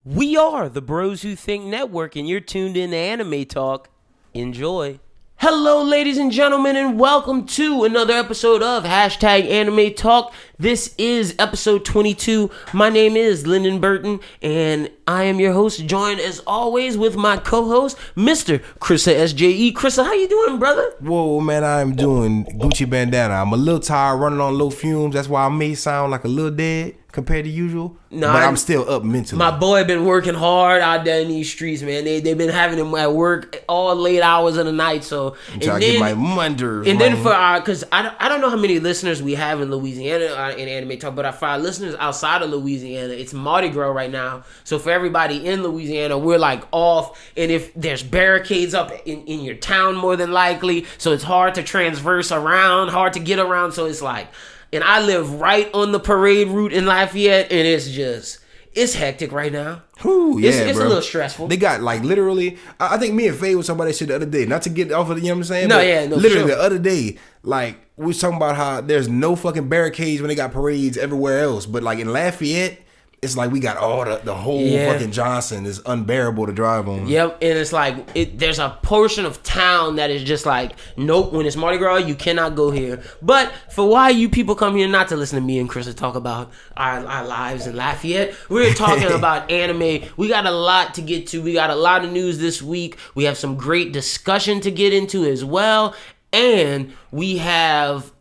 We are the Bros Who Think Network, and you're tuned in to Anime Talk. Enjoy. Hello, ladies and gentlemen, and welcome to another episode of #Anime Talk. This is episode 22. My name is Lynden Burton, and I am your host, joined as always with my co-host, Mr. Chrissa SJE. Chrissa, how you doing, brother? Whoa, man, I am doing Gucci bandana. I'm a little tired, running on low fumes. That's why I may sound like a little dead compared to usual. No, but I'm still up mentally. My boy been working hard out there in these streets, man. They've been having him at work all late hours of the night. So I'm trying to get my munders. And then for our, because I don't know how many listeners we have in Louisiana in Anime Talk, but for our listeners outside of Louisiana, it's Mardi Gras right now. So for everybody in Louisiana, we're like off. And if there's barricades up in your town, more than likely, so it's hard to transverse around, hard to get around. So it's like, and I live right on the parade route in Lafayette, and it's hectic right now. Ooh, yeah, it's bro. a little stressful. They got like literally, I think me and Faye was talking about that shit the other day. Not to get off of the, you know what I'm saying? No, but yeah, no, literally sure. the other day, like we was talking about how there's no fucking barricades when they got parades everywhere else. But like in Lafayette, it's like we got all the whole fucking Johnson is unbearable to drive on. Yep, and it's like there's a portion of town that is just like, nope, when it's Mardi Gras, you cannot go here. But for why you people come here not to listen to me and Chris talk about our lives in Lafayette, we're talking about anime. We got a lot to get to. We got a lot of news this week. We have some great discussion to get into as well. And we have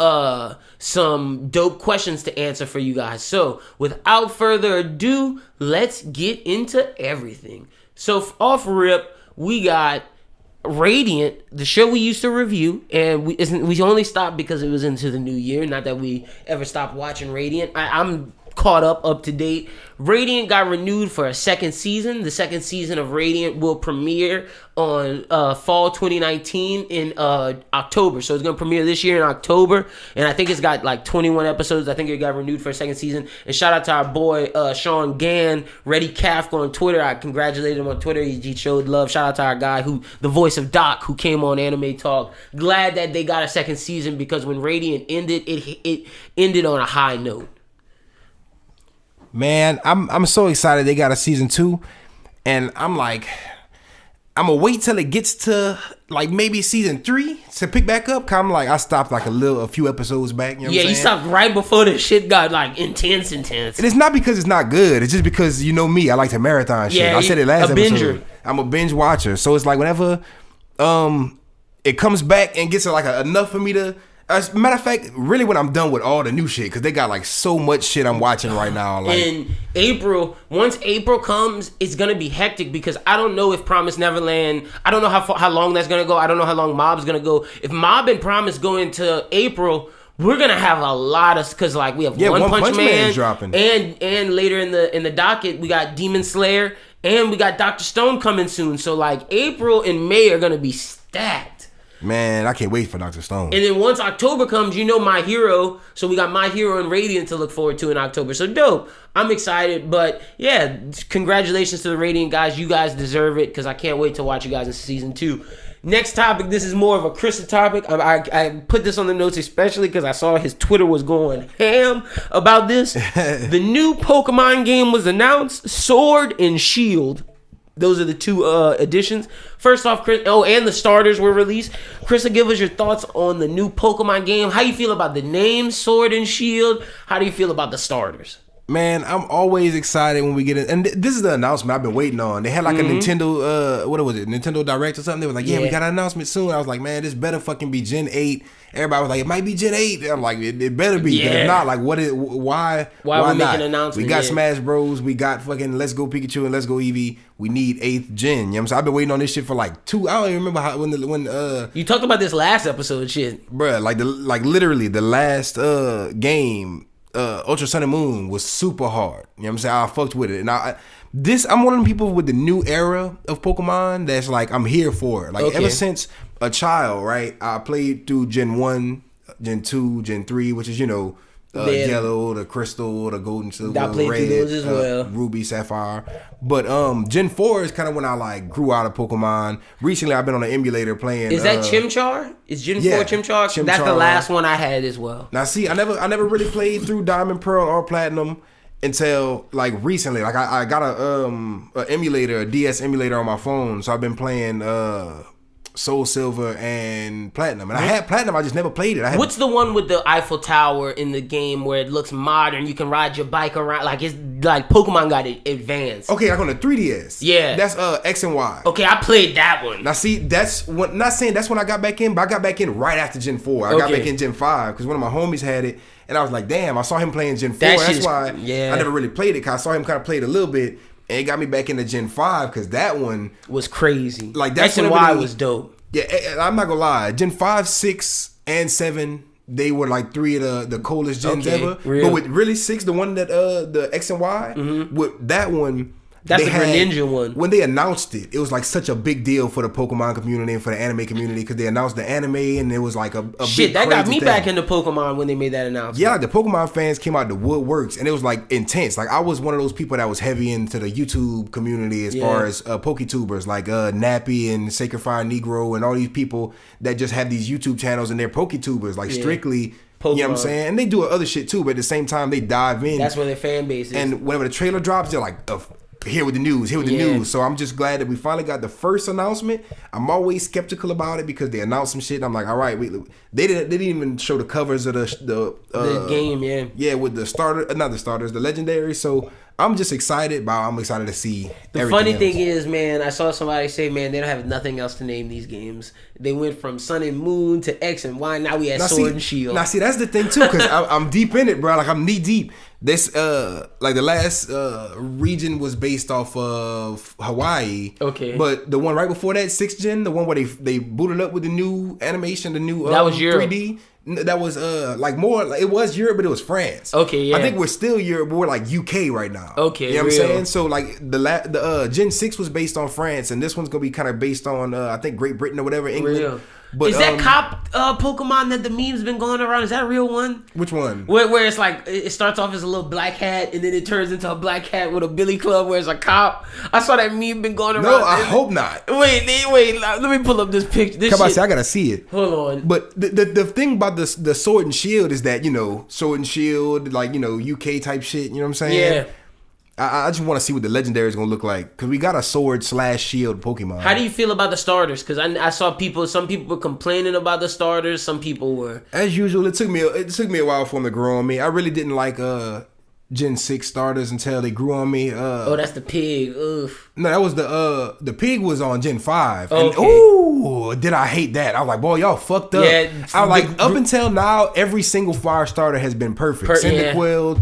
some dope questions to answer for you guys. So without further ado, let's get into everything. So off rip, we got Radiant, the show we used to review, and we only stopped because it was into the new year. Not that we ever stopped watching Radiant. I'm caught up to date. Radiant got renewed for a second season. The second season of Radiant will premiere on fall 2019 in October. So it's going to premiere this year in October. And I think it's got like 21 episodes. I think it got renewed for a second season. And shout out to our boy Sean Gann, Reddy Kafka on Twitter. I congratulated him on Twitter. He showed love. Shout out to our guy, the voice of Doc, who came on Anime Talk. Glad that they got a second season, because when Radiant ended, it ended on a high note. Man, I'm so excited they got a season 2, and I'm like, I'm gonna wait till it gets to like maybe season 3 to pick back up. Cause I'm like, I stopped like a few episodes back. You know what I'm saying? You stopped right before the shit got like intense. And it's not because it's not good. It's just because, you know me, I like to marathon shit. I said it last episode. Binger. I'm a binge watcher, so it's like whenever it comes back and gets like enough for me to. As a matter of fact, really when I'm done with all the new shit, because they got like so much shit I'm watching right now. Like, in April, once April comes, it's going to be hectic, because I don't know if Promised Neverland, I don't know how long that's going to go. I don't know how long Mob's going to go. If Mob and Promise go into April, we're going to have a lot of, because like we have One Punch Man dropping. And later in the docket, we got Demon Slayer, and we got Dr. Stone coming soon. So like April and May are going to be stacked. Man, I can't wait for Dr. Stone. And then once October comes, My Hero. So we got My Hero and Radiant to look forward to in October. So dope. I'm excited. But yeah, congratulations to the Radiant guys. You guys deserve it, because I can't wait to watch you guys in season 2. Next topic. This is more of a Chrissa topic. I put this on the notes especially because I saw his Twitter was going ham about this. The new Pokemon game was announced. Sword and Shield. Those are the two additions. First off, Chris, and the starters were released. Chrissa, give us your thoughts on the new Pokemon game. How you feel about the name Sword and Shield? How do you feel about the starters? Man, I'm always excited when we get it. And this is the announcement I've been waiting on. They had like a Nintendo, what was it? Nintendo Direct or something. They was like, yeah, we got an announcement soon. I was like, man, this better fucking be Gen 8. Everybody was like, it might be Gen 8. I'm like, it better be. Yeah. If not, like, why we not? Making an announcement? We got Smash Bros. We got fucking Let's Go Pikachu and Let's Go Eevee. We need 8th gen. You know what I'm saying? I've been waiting on this shit for like 2. I don't even remember how when you talked about this last episode, shit. Bruh, like literally the last game. Ultra Sun and Moon was super hard. You know what I'm saying? I fucked with it. And I'm one of them people with the new era of Pokemon that's like, I'm here for it. Like, ever since a child, right? I played through Gen 1, Gen 2, Gen 3, which is, yellow, the crystal, the gold and silver, I played red, through those as well. Ruby, sapphire. But Gen 4 is kind of when I like grew out of Pokemon. Recently, I've been on an emulator playing. Is that Chimchar? Is Gen 4 Chimchar? That's the last one I had as well. Now, see, I never really played through Diamond, Pearl, or Platinum. until like recently. Like I got a emulator, a DS emulator on my phone, so I've been playing Soul Silver and Platinum, and I had Platinum. I just never played it. What's the one with the Eiffel Tower in the game where it looks modern? You can ride your bike around like it's like Pokemon got it advanced. Okay, like on the 3DS. Yeah, that's X and Y. Okay, I played that one. Now see, that's what. Not saying that's when I got back in, but I got back in right after Gen 4. I got back in Gen 5 because one of my homies had it, and I was like, damn, I saw him playing Gen 4. That's why I never really played it because I saw him kind of play it a little bit. And it got me back into Gen 5 because that one was crazy. Like that's X and Y was dope. Yeah, I'm not gonna lie. Gen 5, 6, and 7, they were like 3 of the coolest gens ever. Real. But with really 6, the one that the X and Y, with that one, that's the Greninja one. When they announced it, it was like such a big deal for the Pokemon community and for the anime community because they announced the anime and it was like a shit big that got me thing. back into Pokemon when they made that announcement. Yeah, like the Pokemon fans came out the woodworks and it was like intense. Like I was one of those people that was heavy into the YouTube community as far as PokeTubers like Nappy and Sacred Fire Negro and all these people that just have these YouTube channels and they're PokeTubers like strictly. Pokemon. You know what I'm saying? And they do other shit too, but at the same time they dive in. That's where their fan base is. And whenever the trailer drops, they're like, here with the news. So I'm just glad that we finally got the first announcement. I'm always skeptical about it because they announced some shit. And I'm like, all right, they didn't even show the covers of the game, yeah, with the starter, not the starters, the legendary. So I'm just excited. I'm excited to see. The funny thing is, man, I saw somebody say, man, they don't have nothing else to name these games. They went from Sun and Moon to X and Y. Now we had Sword and Shield. Now see, that's the thing too, because I'm deep in it, bro. Like I'm knee deep. This like the last region was based off of Hawaii. Okay. But the one right before that, 6th gen, the one where they booted up with the new animation, the new that was Europe. 3D. That was like more like it was Europe, but it was France. Okay, yeah. I think we're still Europe, but we're like UK right now. Okay, you know what I'm saying? So like the Gen 6 was based on France, and this one's gonna be kind of based on I think Great Britain or whatever, England. Real. But, is that cop Pokemon that the meme's been going around? Is that a real one? Which one? Where it's like it starts off as a little black hat and then it turns into a black hat with a billy club where it's a cop. I saw that meme been going around. No, I hope not. Wait. Let me pull up this picture. I gotta see it. Hold on. But the thing about the Sword and Shield is that Sword and Shield like UK type shit. You know what I'm saying? Yeah. I just want to see what the legendary is gonna look like because we got a Sword/Shield Pokemon. How do you feel about the starters? Because I saw some people were complaining about the starters. Some people were. As usual, it took me a while for them to grow on me. I really didn't like Gen 6 starters until they grew on me. That's the pig. Oof. No, that was the pig was on Gen 5. Okay. And ooh, did I hate that? I was like, boy, y'all fucked up. Yeah, I was like, up until now, every single fire starter has been perfect. Cyndaquil,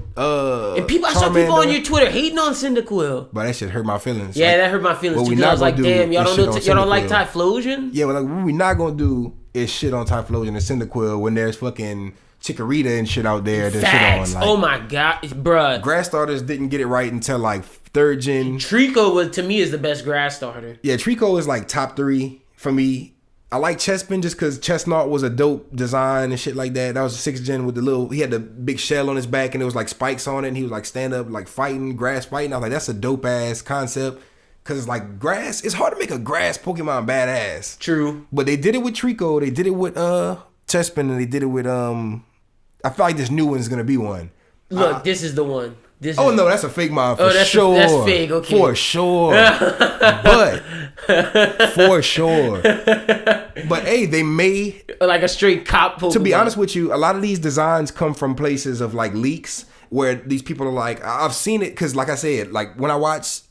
and people, I saw people on your Twitter hating on Cyndaquil. But that shit hurt my feelings. Yeah, that hurt my feelings too. I was like, damn, y'all don't like Typhlosion? Yeah, well, like, what we not gonna do is shit on Typhlosion and Cyndaquil when there's fucking Chikorita and shit out there. Facts. Shit on, like, oh my god, bruh. Grass starters didn't get it right until like 3rd gen. Trico to me is the best grass starter. Yeah, Trico is like top 3 for me. I like Chespin just because Chestnut was a dope design and shit like that. That was 6th gen with he had the big shell on his back and it was like spikes on it and he was like stand up like grass fighting. I was like, that's a dope ass concept. Cause it's like grass. It's hard to make a grass Pokemon badass. True. But they did it with Trico. They did it with Chespin and they did it with I feel like this new one's gonna be one. Look, this is the one. No, that's a fake mod for sure. That's fake, okay. For sure. But for sure. But hey, they may like a straight cop Pokemon. To be honest with you, a lot of these designs come from places of like leaks where these people are like, I've seen it because like I said, like when I watched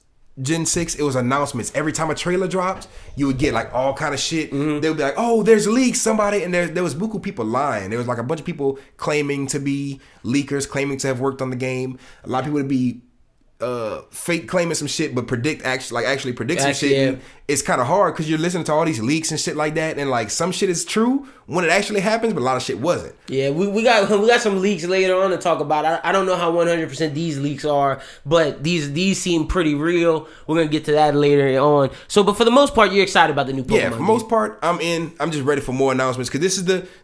Gen 6, it was announcements. Every time a trailer dropped, you would get like all kind of shit. Mm-hmm. They would be like, oh, there's leaks, somebody. And there was buku people lying. There was like a bunch of people claiming to be leakers, claiming to have worked on the game. A lot of people would be fake claiming some shit, but actually predict some shit. Yeah. It's kind of hard because you're listening to all these leaks and shit like that, and like some shit is true when it actually happens, but a lot of shit wasn't. Yeah, we got some leaks later on to talk about. I don't know how 100% these leaks are, but these seem pretty real. We're gonna get to that later on. So, but for the most part, you're excited about the new Pokemon. Yeah, for the most part, I'm in. I'm just ready for more announcements because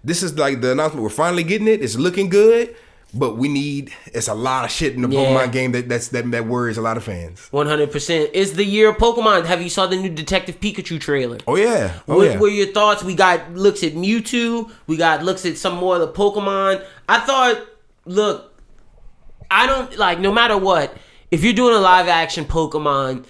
this is like the announcement. We're finally getting it. It's looking good. But it's a lot of shit in the Pokemon game that worries a lot of fans. 100%. It's the year of Pokemon. Have you saw the new Detective Pikachu trailer? Oh yeah. What were your thoughts? We got looks at Mewtwo. We got looks at some more of the Pokemon. I thought, look, I don't like. No matter what, if you're doing a live action Pokemon,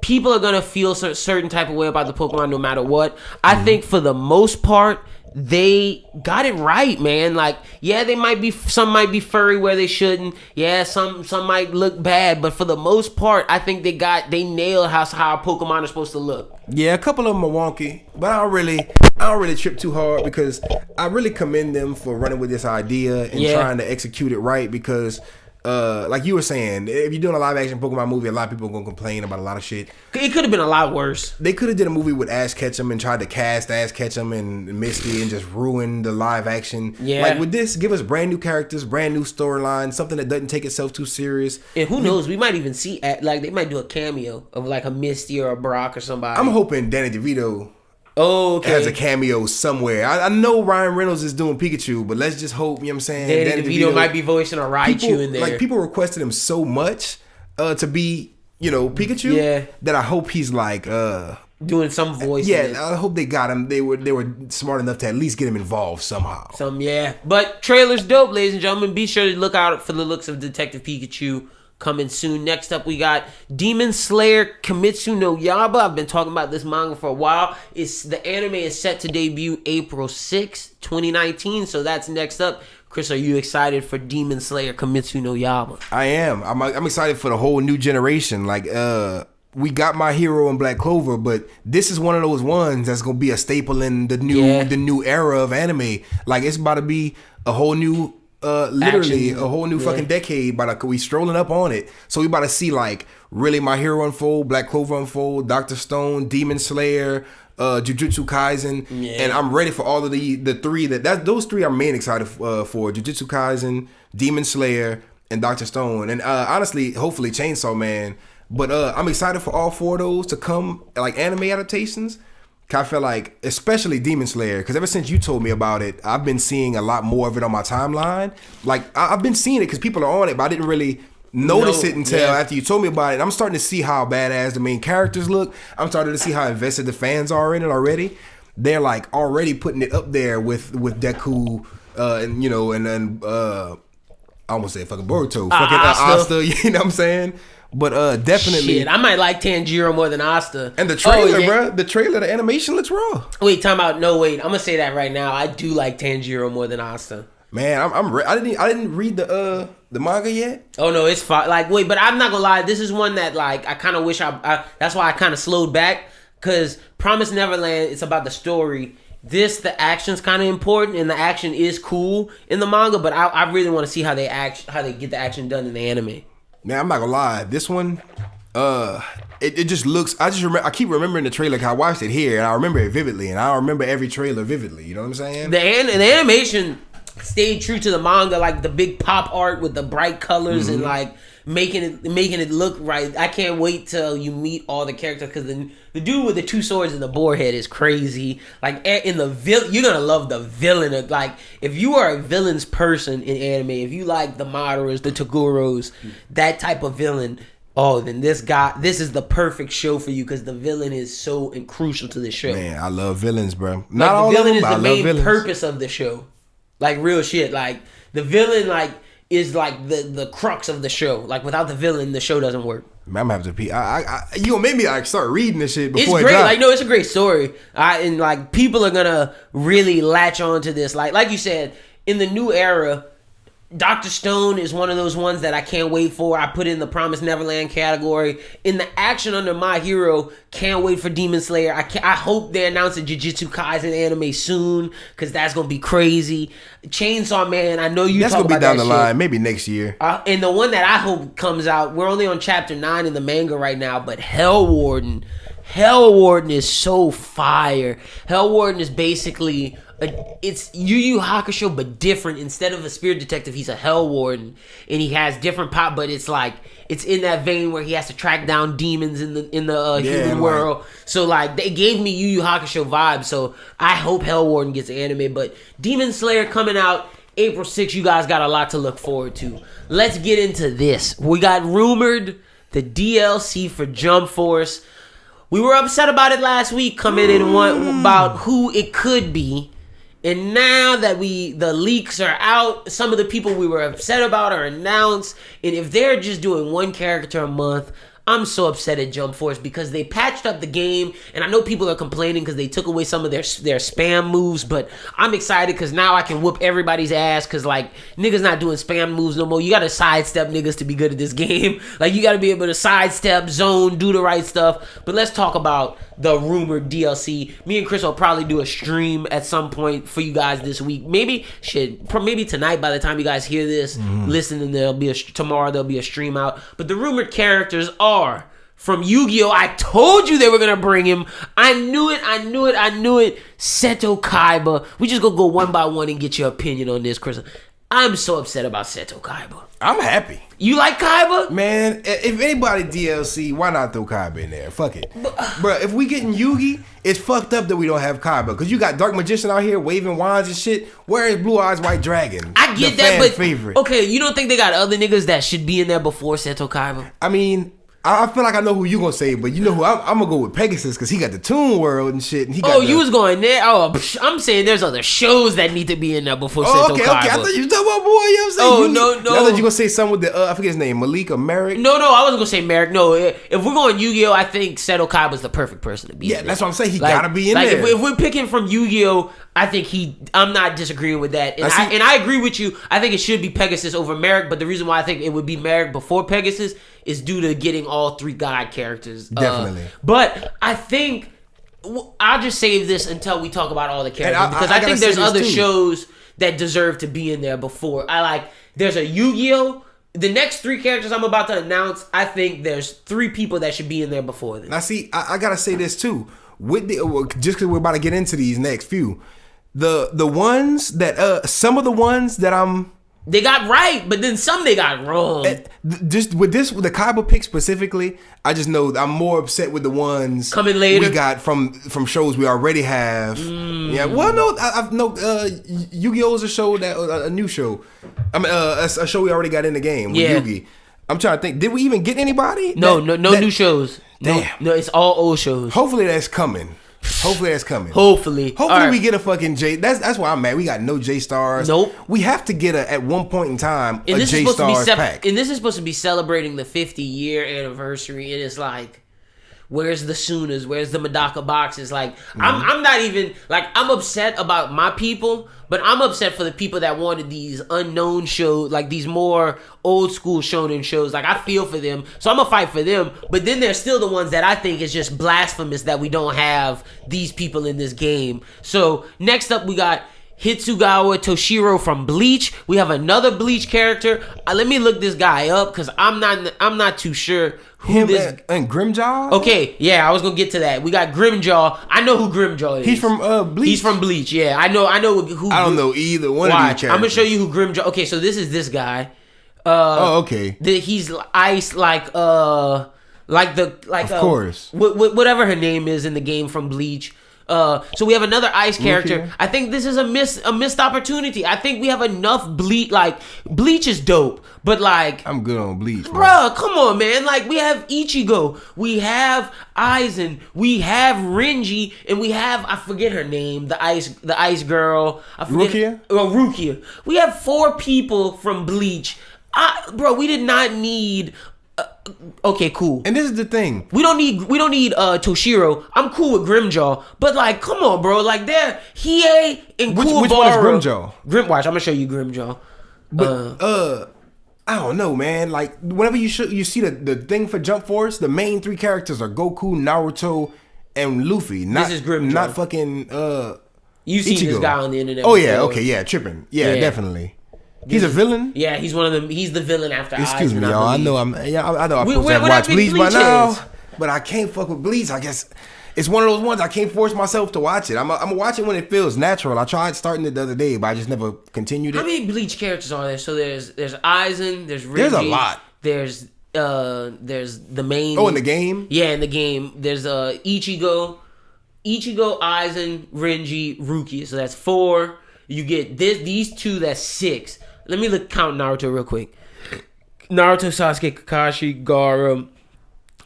people are gonna feel a certain type of way about the Pokemon no matter what. I think for the most part, they got it right, man. Like, yeah, some might be furry where they shouldn't. Yeah, some might look bad, but for the most part, I think they nailed how Pokemon are supposed to look. Yeah, a couple of them are wonky, but I don't really trip too hard because I really commend them for running with this idea and trying to execute it right because like you were saying, if you're doing a live action Pokemon movie, a lot of people are gonna complain about a lot of shit. It could have been a lot worse. They could have did a movie with Ash Ketchum and tried to cast Ash Ketchum and Misty and just ruin the live action. Yeah. Like with this, give us brand new characters, brand new storyline, something that doesn't take itself too serious. And who knows, we might even see like they might do a cameo of like a Misty or a Brock or somebody. I'm hoping Danny DeVito has a cameo somewhere. I know Ryan Reynolds is doing Pikachu, but let's just hope, you know what I'm saying? Danny DeVito might be voicing a Raichu in there. Like, people requested him so much to be, Pikachu, that I hope he's like doing some voice. Yeah, I hope they got him. They were smart enough to at least get him involved somehow. But trailer's dope, ladies and gentlemen. Be sure to look out for the looks of Detective Pikachu coming soon. Next up, we got Demon Slayer Kimetsu no Yaiba. I've been talking about this manga for a while. The anime is set to debut April 6th, 2019. So that's next up. Chris, are you excited for Demon Slayer Kimetsu no Yaiba? I am. I'm excited for the whole new generation. Like, we got My Hero and Black Clover, but this is one of those ones that's gonna be a staple in the new era of anime. Like, it's about to be a whole new literally a whole new fucking decade. We strolling up on it, so we about to see like really My Hero unfold, Black Clover unfold, Dr. Stone, Demon Slayer, Jujutsu Kaisen, and I'm ready for all of the three those three I'm main excited for: Jujutsu Kaisen, Demon Slayer, and Dr. Stone, and honestly, hopefully Chainsaw Man. But I'm excited for all four of those to come like anime adaptations. I feel like, especially Demon Slayer, because ever since you told me about it, I've been seeing a lot more of it on my timeline. Like, I've been seeing it because people are on it, but I didn't really notice it until after you told me about it. And I'm starting to see how badass the main characters look. I'm starting to see how invested the fans are in it already. They're like already putting it up there with Deku, and I almost said fucking Boruto, fucking Asta, you know what I'm saying? But definitely, shit, I might like Tanjiro more than Asta. And the trailer, bro, the animation looks raw. Wait, time out. No, wait, I'm gonna say that right now. I do like Tanjiro more than Asta. Man, I didn't read the manga yet. Oh no, it's fine. Like, wait, but I'm not gonna lie. This is one that like I kind of wish I. That's why I kind of slowed back, because Promised Neverland, it's about the story. The action's kind of important, and the action is cool in the manga. But I really want to see how they get the action done in the anime. Man, I'm not gonna lie. This one, it just looks. I keep remembering the trailer. 'Cause I watched it here, and I remember it vividly, and I remember every trailer vividly. You know what I'm saying? The animation stayed true to the manga, like the big pop art with the bright colors and like making it look right. I can't wait till you meet all the characters, because the dude with the two swords and the boar head is crazy. Like, in the you're gonna love the villain. Like, if you are a villains person in anime, if you like the Madoras, the Toguros, that type of villain, then this is the perfect show for you, because the villain is so crucial to the show. Man, I love villains, bro. Not all of them, but I love villains. The villain is the main purpose of the show. Like, real shit. Like, the villain, like, is like the crux of the show. Like, without the villain, the show doesn't work. Man, I'm gonna have to pee. You gonna make me like start reading this shit before it's great. Like, no, it's a great story. And like, people are gonna really latch on to this. Like you said, in the new era, Dr. Stone is one of those ones that I can't wait for. I put in the Promised Neverland category. In the action under My Hero, can't wait for Demon Slayer. I hope they announce a Jujutsu Kaisen anime soon, because that's going to be crazy. Chainsaw Man, I know you that's talk about that. That's going to be down the line, maybe next year. And the one that I hope comes out, we're only on chapter 9 in the manga right now, but Hell Warden is so fire. Hell Warden is basically... it's Yu Yu Hakusho, but different. Instead of a spirit detective, he's a Hell Warden, and he has different pop. But it's like, it's in that vein where he has to track down demons in the human world. So like, they gave me Yu Yu Hakusho vibes. So I hope Hell Warden gets anime. But Demon Slayer coming out April 6th. You guys got a lot to look forward to. Let's get into this. We got rumored the DLC for Jump Force. We were upset about it last week, coming in about who it could be. And now that the leaks are out, some of the people we were upset about are announced. And if they're just doing one character a month, I'm so upset at Jump Force because they patched up the game, and I know people are complaining because they took away some of their spam moves, but I'm excited because now I can whoop everybody's ass because, like, niggas not doing spam moves no more. You got to sidestep niggas to be good at this game. Like, you got to be able to sidestep, zone, do the right stuff. But let's talk about the rumored DLC. Me and Chris will probably do a stream at some point for you guys this week. Maybe tonight by the time you guys hear this, listening, tomorrow there'll be a stream out. But the rumored characters are from Yu-Gi-Oh! I told you they were gonna bring him. I knew it. Seto Kaiba. We just gonna go one by one and get your opinion on this, Chris. I'm so upset about Seto Kaiba. I'm happy. You like Kaiba? Man, if anybody DLC, why not throw Kaiba in there? Fuck it. Bro, if we getting Yugi, it's fucked up that we don't have Kaiba. Because you got Dark Magician out here waving wands and shit. Where is Blue Eyes White Dragon? I get that, but favorite. Okay, you don't think they got other niggas that should be in there before Seto Kaiba? I mean, I feel like I know who you gonna say, but you know who I'm gonna go with Pegasus because he got the Toon World and shit. And he got you was going there? Oh, I'm saying there's other shows that need to be in there before Seto Kaiba. Okay. I thought you was talking about boy. You know what I'm saying? Oh, no. I thought you gonna say something with the I forget his name, Malik or Merrick. No, I wasn't gonna say Merrick. No, if we're going Yu-Gi-Oh, I think Seto Kaiba's the perfect person to be. Yeah, in that's there. what I'm saying. He gotta be in there. If we're picking from Yu-Gi-Oh, I think I'm not disagreeing with that, and I agree with you. I think it should be Pegasus over Merrick, but the reason why I think it would be Merrick before Pegasus is due to getting all three god characters. Definitely. But I think I'll just save this until we talk about all the characters because I think there's other shows that deserve to be in there before. There's a Yu-Gi-Oh. The next three characters I'm about to announce, I think there's three people that should be in there before this. Now, see, I gotta say this too. With just because we're about to get into these next few, the ones that some of the ones that they got right, but then some they got wrong. Just with the Kaiba pick specifically, I just know I'm more upset with the ones coming later we got from shows we already have. Yeah, well, no, I've no Yu-Gi-Oh is a show a new show. I mean, a show we already got in the game with Yugi. I'm trying to think. Did we even get anybody? No new shows. Damn. No, it's all old shows. Hopefully that's coming. Hopefully right. We get a fucking J. That's why I'm mad. We got no J stars. Nope. We have to get at one point in time a J stars pack. And this is supposed to be celebrating the 50-year anniversary, and it's like, where's the Sunas? Where's the Medaka boxes? Like, I'm not even like I'm upset about my people, but I'm upset for the people that wanted these unknown shows, like these more old school shonen shows. Like, I feel for them, so I'm gonna fight for them. But then there's still the ones that I think is just blasphemous that we don't have these people in this game. So next up, we got Hitsugawa Toshiro from Bleach. We have another Bleach character. Let me look this guy up because I'm not too sure who this and Grimjaw. Okay, yeah, I was gonna get to that. We got Grimjaw. I know who Grimjaw is. He's from Bleach. He's from Bleach. Yeah, I know who. I don't know either one of these characters. I'm gonna show you who Grimjaw. Okay, so this is this guy. Okay. He's ice like of course. Whatever her name is in the game from Bleach. So we have another ice character. I think this is a missed opportunity. I think we have enough Bleach. Like, Bleach is dope, but like, I'm good on Bleach, bruh. Come on, man. Like, we have Ichigo, we have Aizen, we have Renji, and we have, I forget her name, the ice girl. I forget. Rukia. We have 4 people from Bleach. Bro, we did not need. Okay, cool. And this is the thing. We don't need Toshiro. I'm cool with Grimjaw, but like, come on, bro. Like, they're Hiei and Kuwabara. Which one is Grimjaw? Watch, I'm gonna show you Grimjaw. But I don't know, man. Like, whenever you see the thing for Jump Force, the main 3 characters are Goku, Naruto, and Luffy. This is Grimjaw. Not fucking You've seen this guy on the internet. Oh yeah, okay, yeah, tripping. Yeah, definitely. He's a villain. Yeah, he's one of them. He's the villain after. Excuse me, y'all. I know I'm supposed to have watched Bleach by now, but I can't fuck with Bleach. I guess it's one of those ones I can't force myself to watch it. I'm gonna watch it when it feels natural. I tried starting it the other day, but I just never continued it. How many Bleach characters are there? So there's Aizen, there's Renji, there's a lot. There's the main. Oh, in the game. Yeah, in the game. There's Ichigo, Aizen, Renji, Rukia. So that's 4. You get these 2. That's 6. Let me count Naruto real quick. Naruto, Sasuke, Kakashi, Gaara,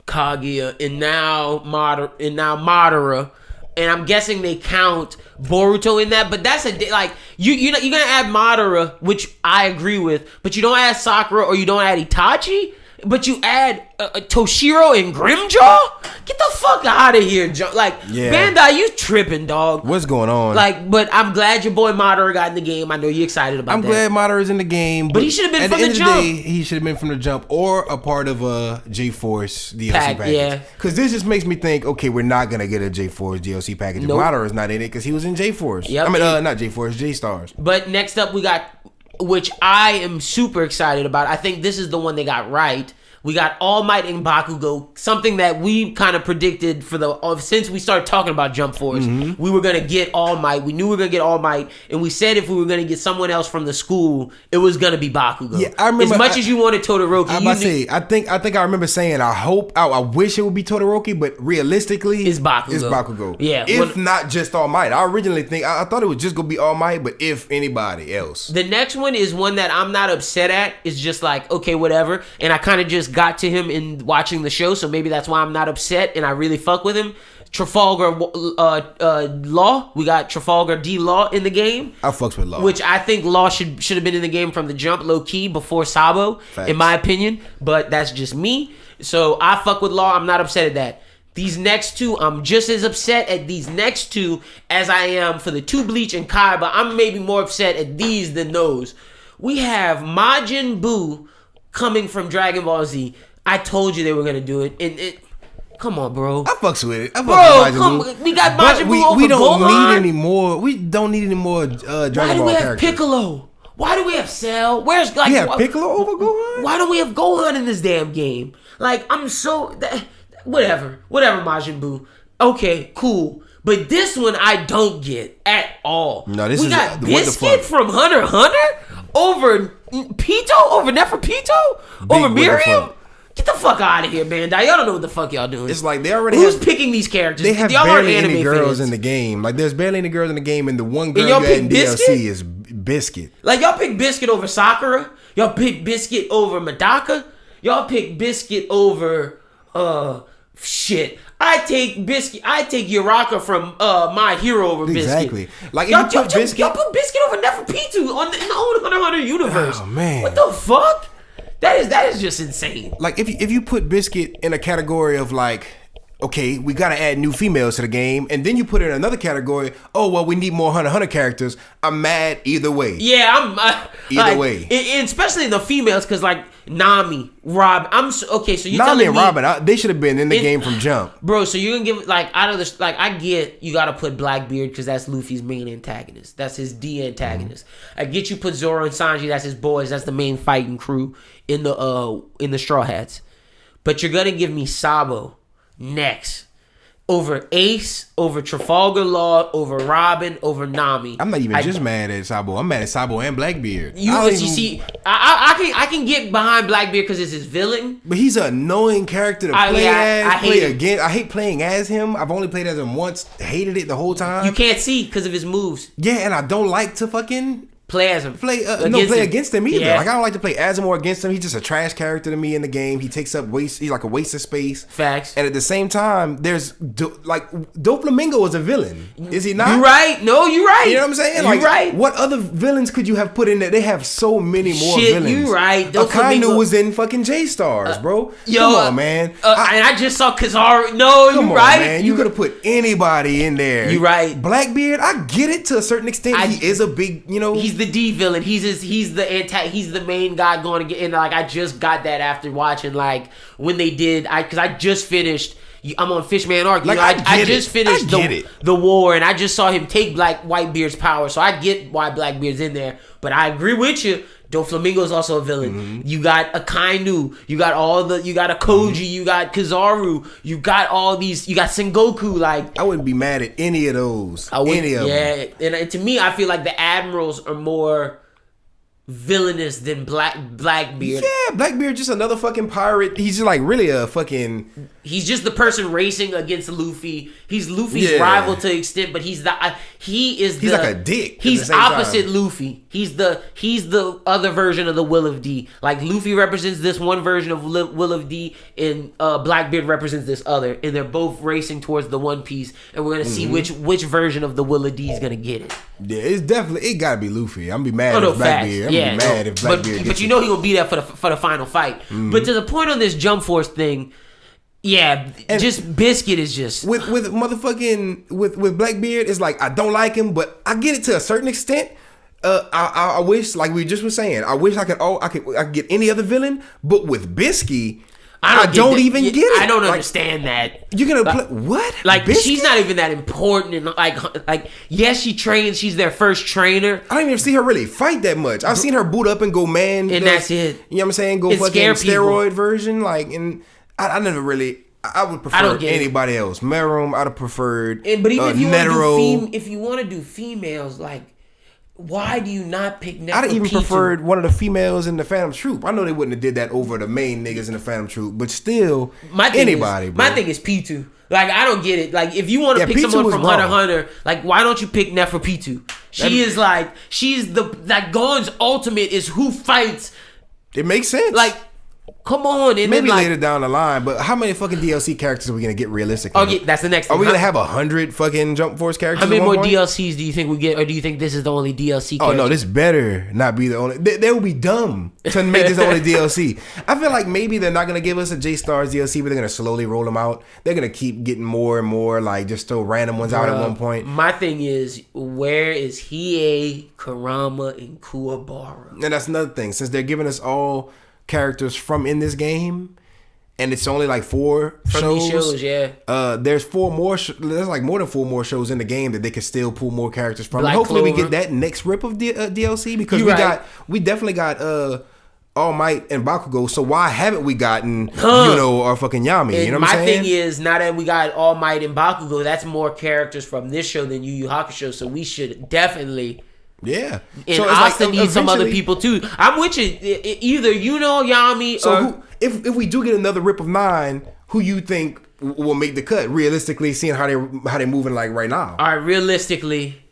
Kaguya, and now Madara. and I'm guessing they count Boruto in that. But that's like you're gonna add Madara, which I agree with, but you don't add Sakura or you don't add Itachi. But you add Toshiro and Grimjaw? Get the fuck out of here, like, Bandai, you tripping, dog. What's going on? Like, but I'm glad your boy Madara got in the game. I know you're excited about that. I'm glad Madara's in the game. But he should have been from the jump. At the end of the day, he should have been from the jump or a part of a J-Force DLC package. Yeah. Because this just makes me think, okay, we're not going to get a J-Force DLC package. Nope. If Madara's not in it because he was in J-Force. Yep. I mean, not J-Force, J-Stars. But next up, we got, which I am super excited about. I think this is the one they got right. We got All Might and Bakugo, something that we kind of predicted since we started talking about Jump Force. Mm-hmm. We were going to get All Might. We knew we were going to get All Might. And we said if we were going to get someone else from the school, it was going to be Bakugo. Yeah, I remember. As much as you wanted Todoroki. I think I remember saying, I wish it would be Todoroki, but realistically, it's Bakugo. It's Bakugo. Yeah. If not just All Might. I originally I thought it was just going to be All Might, but if anybody else. The next one is one that I'm not upset at. It's just like, okay, whatever. And I kind of just got to him in watching the show, so maybe that's why I'm not upset and I really fuck with him. Trafalgar Law. We got Trafalgar D Law in the game. I fucks with Law, which I think Law should have been in the game from the jump, low key, before Sabo. Facts. In my opinion. But that's just me. So I fuck with Law. I'm not upset at that. These next two, I'm just as upset at these next two as I am for the two Bleach and Kai, but I'm maybe more upset at these than those. We have Majin Buu coming from Dragon Ball Z. I told you they were gonna do it, and come on, bro. I fucks with it. We got Majin Buu over we don't Gohan. need any more. We don't need any more Dragon Ball characters. Why do we have Piccolo? Why do we have Cell? Where's like? We have Piccolo over Gohan. Why don't we have Gohan in this damn game? Like, I'm so whatever, Majin Buu. Okay, cool. But this one I don't get at all. No, this we is got Biscuit Biscuit from Hunter x Hunter over Pito, over Neferpito, over Miriam. Get the fuck out of here, man. Y'all don't know what the fuck y'all doing. It's like they already Who's picking these characters? They have y'all barely anime any girls fans. in the game. Like, there's barely any girls in the game, and the one girl y'all you had in Biscuit? DLC is Biscuit. Like, y'all pick Biscuit over Sakura. Y'all pick Biscuit over Madaka. Y'all pick Biscuit over shit. I take Uraka from My Hero over Biscuit. Exactly. Like, y'all put Biscuit over Neferpitu in the old Hunter x Hunter universe. Oh man, what the fuck? That is just insane. Like, if you put Biscuit in a category of like, okay, we gotta add new females to the game, and then you put it in another category, oh well, we need more Hunter x Hunter characters. I'm mad either way. Yeah, I'm either way, especially the females, because like Nami, Rob, okay. So you Nami and Robin, they should have been in the game from jump, bro. So you're gonna give like out of this, like I get you gotta put Blackbeard because that's Luffy's main antagonist. That's his D antagonist. Mm-hmm. I get you put Zoro and Sanji. That's his boys. That's the main fighting crew in the Straw Hats. But you're gonna give me Sabo next over Ace, over Trafalgar Law, over Robin, over Nami. I'm not even just mad at Sabo. I'm mad at Sabo and Blackbeard. I can get behind Blackbeard because it's his villain, but he's an annoying character to play as. I hate playing as him. I've only played as him once. Hated it the whole time. You can't see because of his moves. Yeah, and I don't like to fucking play as him. Play against him either. Yeah. Like, I don't like to play as him or against him. He's just a trash character to me in the game. He takes up he's like a waste of space. Facts. And at the same time, there's Doflamingo is a villain. Is he not? You're right. No, you're right. You know what I'm saying? You're right. What other villains could you have put in there? They have so many more villains. You're right. Akainu was in fucking J-Stars, bro. Come on, man. And I just saw Kizaru. No, you're right. Man. You could have put anybody in there. You're right. Blackbeard, I get it to a certain extent. He is a big, He's the D villain. He's the main guy going to get in. Like, I just got that after watching like when they did. Because I just finished. I'm on Fishman Arc. Like, I just finished the war, and I just saw him take Whitebeard's power. So I get why Blackbeard's in there. But I agree with you. Doflamingo is also a villain. Mm-hmm. You got Akainu. You got a Koji. You got Kizaru. You got all these. You got Sengoku. Like, I wouldn't be mad at any of those. Any of them. Yeah, and to me, I feel like the admirals are more villainous than Blackbeard. Yeah, Blackbeard just another fucking pirate. He's just like really a fucking He's just the person racing against Luffy. He's Luffy's rival to an extent, but he's like a dick. He's opposite Luffy. He's the other version of the Will of D. Like Luffy represents this one version of Will of D, and Blackbeard represents this other, and they're both racing towards the One Piece, and we're gonna see which version of the Will of D is gonna get it. Yeah, it gotta be Luffy. I'm gonna be mad if Blackbeard. If Blackbeard. But you know he gonna be there for the final fight. But to the point on this Jump Force thing. Yeah, and just Biscuit is just with motherfucking with Blackbeard. It's like I don't like him, but I get it to a certain extent. I wish, like we just were saying, I wish I could get any other villain, but with Biscuit, I don't even get it. I don't understand that. You're gonna play what? Like Biscuit? She's not even that important, and like yes, she trains. She's their first trainer. I don't even see her really fight that much. I've seen her boot up and go man, and that's it. You know what I'm saying? Go fucking steroid version, like and. I never really. I would prefer anybody else. Meruem, I'd have preferred. But even if you want to do females, like, why do you not pick Neferpitou? I'd even preferred one of the females in the Phantom Troop. I know they wouldn't have did that over the main niggas in the Phantom Troop, but still, anybody. My thing is Pitou. Like, I don't get it. Like, if you want to pick someone from Hunter x Hunter, like, why don't you pick Neferpitou? She's like Gon's ultimate is who fights. It makes sense. Like. Come on, and maybe later down the line, but how many fucking DLC characters are we gonna get realistically? Okay, that's the next thing. Are we gonna have 100 fucking Jump Force characters? How many more DLCs do you think we get, or do you think this is the only DLC? Oh no, this better not be the only. They would be dumb to make this the only DLC. I feel like maybe they're not gonna give us a J-Stars DLC, but they're gonna slowly roll them out. They're gonna keep getting more and more, like just throw random ones out at one point. My thing is, where is Hiei, Kurama, and Kuwabara? And that's another thing. Since they're giving us all characters from in this game, and it's only like 4 from shows. These shows, yeah. There's 4 more. There's like more than 4 more shows in the game that they can still pull more characters from. Hopefully, we get that next rip of DLC because we definitely got All Might and Bakugo. So why haven't we gotten or fucking Yami? And you know what I'm saying? My thing is, now that we got All Might and Bakugo, that's more characters from this show than Yu Yu Hakusho. So we should definitely. Yeah, and so Asta needs some other people too. I'm with you. Either Yami. So if we do get another rip of 9, who you think will make the cut? Realistically, seeing how they moving like right now. All right, realistically,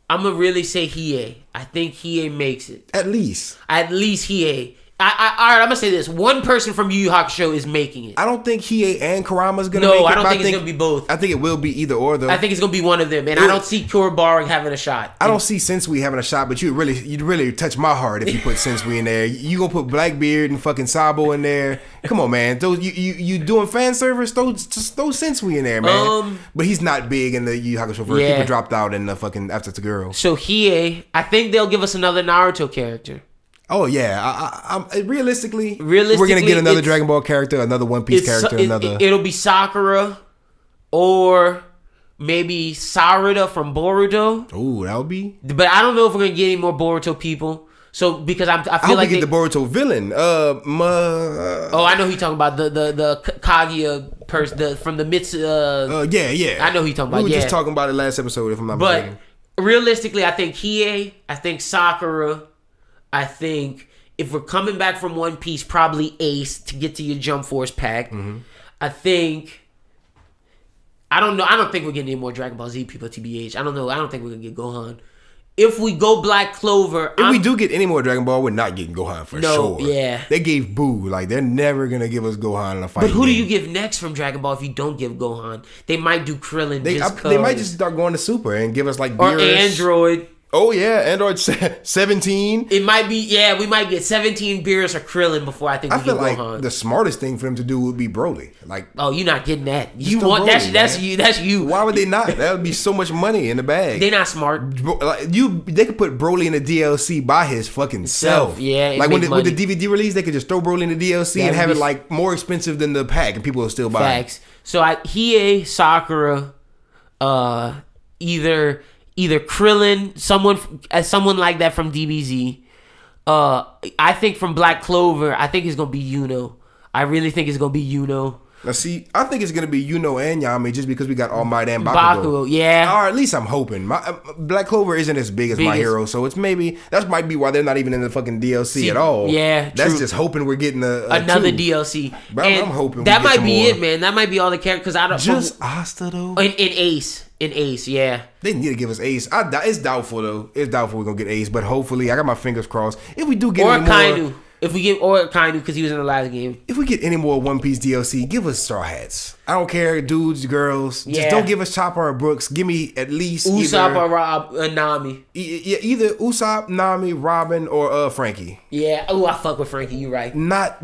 I'm gonna really say Hiei. I think Hiei makes it. At least Hiei. All right, I'm gonna say this: one person from Yu Yu Hakusho is making it. I don't think Hiei and Kurama's gonna make it. No, I don't think it's gonna be both. I think it will be either or though. I think it's gonna be one of them, and I don't see Kuwabara having a shot. I don't see Sensui having a shot, but you'd really touch my heart if you put Sensui in there. You gonna put Blackbeard and fucking Sabo in there? Come on, man. Those you doing fan service? Throw Sensui in there, man. But he's not big in the Yu Yu Hakusho version. People dropped out in the fucking After the Girl. So Hiei, I think they'll give us another Naruto character. Oh yeah, I'm realistically, we're gonna get another Dragon Ball character, another One Piece character, It'll be Sakura, or maybe Sarada from Boruto. Oh, that would be. But I don't know if we're gonna get any more Boruto people. So because I feel like we get the Boruto villain. I know who you're talking about, the Kaguya person from the Mitsu. Yeah. I know who you're talking about. We were just talking about it last episode, if I'm not mistaken. But realistically, I think Hiei, I think Sakura. I think if we're coming back from One Piece, probably Ace to get to your Jump Force pack. Mm-hmm. I don't know. I don't think we're getting any more Dragon Ball Z people, TBH. I don't know. I don't think we're going to get Gohan. If we go Black Clover... If we do get any more Dragon Ball, we're not getting Gohan for sure. Yeah. They gave Boo. Like, they're never going to give us Gohan in a fight. But who do you give next from Dragon Ball if you don't give Gohan? They might do Krillin They might just start going to Super and give us, like, Beerus. Or Android. Oh yeah, Android 17. It might be, we might get 17 Beerus or Krillin before I think we get Gohan. Like the smartest thing for them to do would be Broly. Like, oh, you're not getting that. You want Broly, that's you. Why would they not? That would be so much money in the bag. They're not smart. They could put Broly in the DLC by his fucking self. Yeah, like with the DVD release, they could just throw Broly in the DLC and have it like more expensive than the pack, and people will still buy Facts. So Hiei, Sakura, either Krillin, someone like that from DBZ. I think from Black Clover, I think it's gonna be Yuno. I really think it's gonna be Yuno. Now, see, I think it's gonna be Yuno and Yami just because we got All Might and Bakugo. Yeah. Or at least I'm hoping. Black Clover isn't as big as My Hero, so it's maybe that might be why they're not even in the fucking DLC at all. Yeah, that's true. just hoping we're getting another two. DLC. But I'm hoping that might be it, man. That might be all the characters. Because I don't just Asta though. In Ace, yeah. They need to give us Ace. It's doubtful though. It's doubtful we're gonna get Ace, but hopefully, I got my fingers crossed. If we do get any Kainu. more. If we get Kainu because he was in the last game. If we get any more One Piece DLC, give us Straw Hats. I don't care, dudes, girls. Just don't give us Chopper or Brooks. Give me at least Usopp or Nami. Either Usopp, Nami, Robin, or Frankie. Yeah. Oh, I fuck with Frankie. You right. Not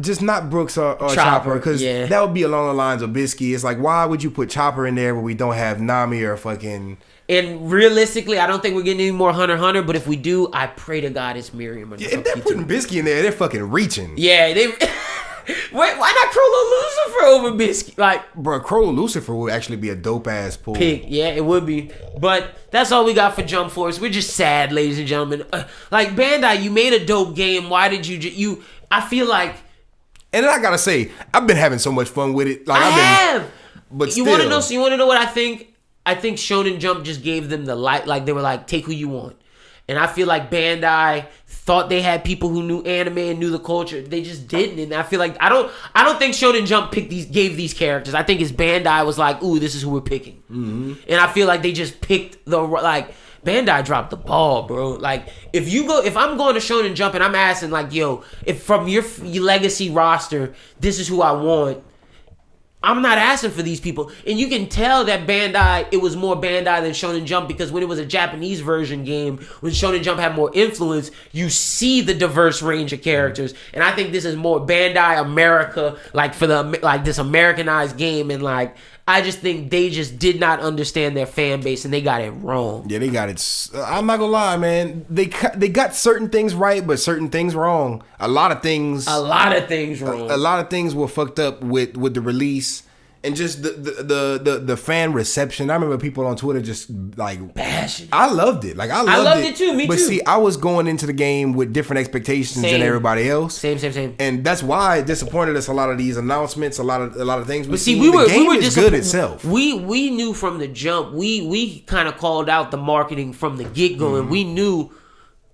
Brooks or Chopper, because that would be along the lines of Bisky. It's like, why would you put Chopper in there when we don't have Nami or fucking... And realistically, I don't think we're getting any more Hunter x Hunter, but if we do, I pray to God it's Miriam. If they're putting Bisky in there, they're fucking reaching. Yeah, they... Wait, why not Crollo Lucifer over Biscuit? Like, bro, Crollo Lucifer would actually be a dope ass pull. Pick, yeah, it would be. But that's all we got for Jump Force. We're just sad, ladies and gentlemen. Like Bandai, you made a dope game. Why did you? I feel like, and then I gotta say, I've been having so much fun with it. Like I have. But you still, want to know? So you want to know what I think? I think Shonen Jump just gave them the light. Like they were like, take who you want. And I feel like Bandai thought they had people who knew anime and knew the culture. They just didn't. And I feel like I don't think Shonen Jump gave these characters. I think it's Bandai was like, ooh, this is who we're picking. Mm-hmm. And I feel like they just picked Bandai dropped the ball, bro. Like if I'm going to Shonen Jump and I'm asking like, yo, if from your legacy roster, this is who I want. I'm not asking for these people. And you can tell that Bandai, it was more Bandai than Shonen Jump, because when it was a Japanese version game, when Shonen Jump had more influence, you see the diverse range of characters. And I think this is more Bandai America, like for this Americanized game. And like, I just think they just did not understand their fan base and they got it wrong. Yeah, they got it. I'm not gonna lie, man. They got certain things right, but certain things wrong. A lot of things wrong. A lot of things were fucked up with the release. And just the fan reception. I remember people on Twitter just like bashing. I loved it. Like I loved it too. Me but too. But see, I was going into the game with different expectations than everybody else. Same. And that's why it disappointed us. A lot of these announcements, a lot of things. But see, the game is good itself. We knew from the jump. We kind of called out the marketing from the get go, and we knew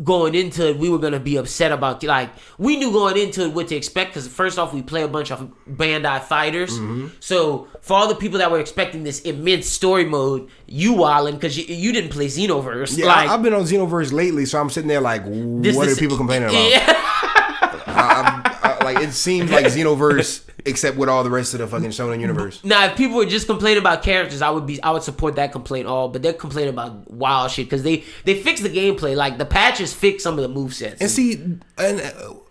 going into it, we were going to be upset about, like, we knew going into it what to expect, because first off, we play a bunch of Bandai fighters. Mm-hmm. So, for all the people that were expecting this immense story mode, you wildin', because you didn't play Xenoverse. Yeah, like, I've been on Xenoverse lately, so I'm sitting there like, what are people complaining about? Yeah. Like, it seems like Xenoverse, except with all the rest of the fucking Shonen universe. Now, if people were just complaining about characters, I would support that complaint all. But they're complaining about wild shit because they fixed the gameplay. Like the patches fixed some of the movesets. And see,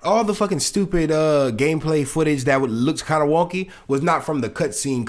all the fucking stupid gameplay footage that looks kind of wonky was not from the cutscenes.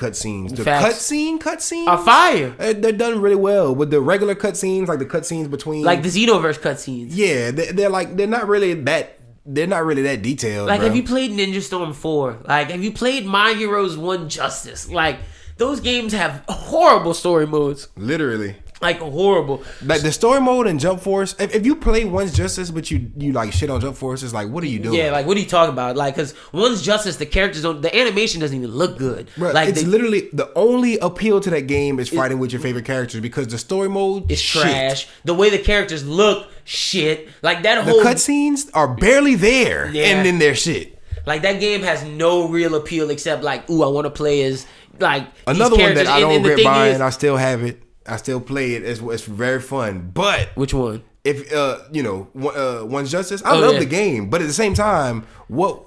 The cutscenes are fire. They're done really well with the regular cutscenes, like the cutscenes between, like the Xenoverse cutscenes. Yeah, they're not really that. They're not really that detailed. Like, bro. Have you played Ninja Storm 4? Like, have you played My Heroes 1 Justice? Like, those games have horrible story modes. Literally. Like, horrible. Like, the story mode in Jump Force, if you play One's Justice, but you like shit on Jump Force, it's like, what are you doing? Yeah, like, what are you talking about? Like, because One's Justice, the animation doesn't even look good. Bro, like, it's literally, the only appeal to that game is fighting with your favorite characters, because the story mode is trash. Shit. The way the characters look, shit. Like, that whole... The cutscenes are barely there, and then they're shit. Like, that game has no real appeal except, like, ooh, I want to play as, like, another one that I don't regret buying, I still have it. I still play it. It's very fun. But which one? If One's Justice, I love the game, but at the same time, what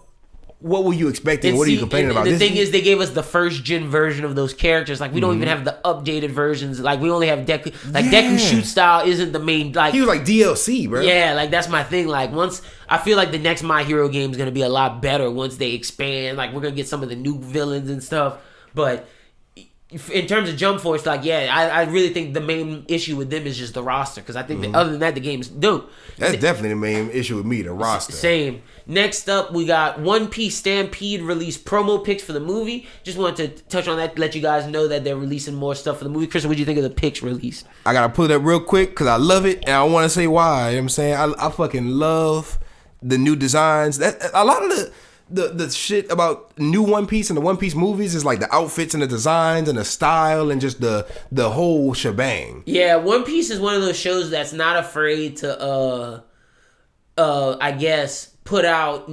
were you expecting? What are you complaining about? The thing is, they gave us the first gen version of those characters. Like, we don't even have the updated versions. Like, we only have Deku. Like, Deku's shoot style isn't the main. Like, he was like DLC, bro. Yeah, like that's my thing. Like, once I feel like the next My Hero game is gonna be a lot better once they expand. Like, we're gonna get some of the new villains and stuff, but. In terms of Jump Force, like, I really think the main issue with them is just the roster, because I think that other than that, the game's dope. That's definitely the main issue with me, the roster. Same. Next up, we got One Piece Stampede released promo pics for the movie. Just wanted to touch on that, let you guys know that they're releasing more stuff for the movie. Chris, what do you think of the pics released? I gotta pull it up real quick because I love it, and I want to say why. You know what I'm saying? I fucking love the new designs. That a lot of the shit about new One Piece and the One Piece movies is like the outfits and the designs and the style and just the whole shebang. Yeah, One Piece is one of those shows that's not afraid to I guess put out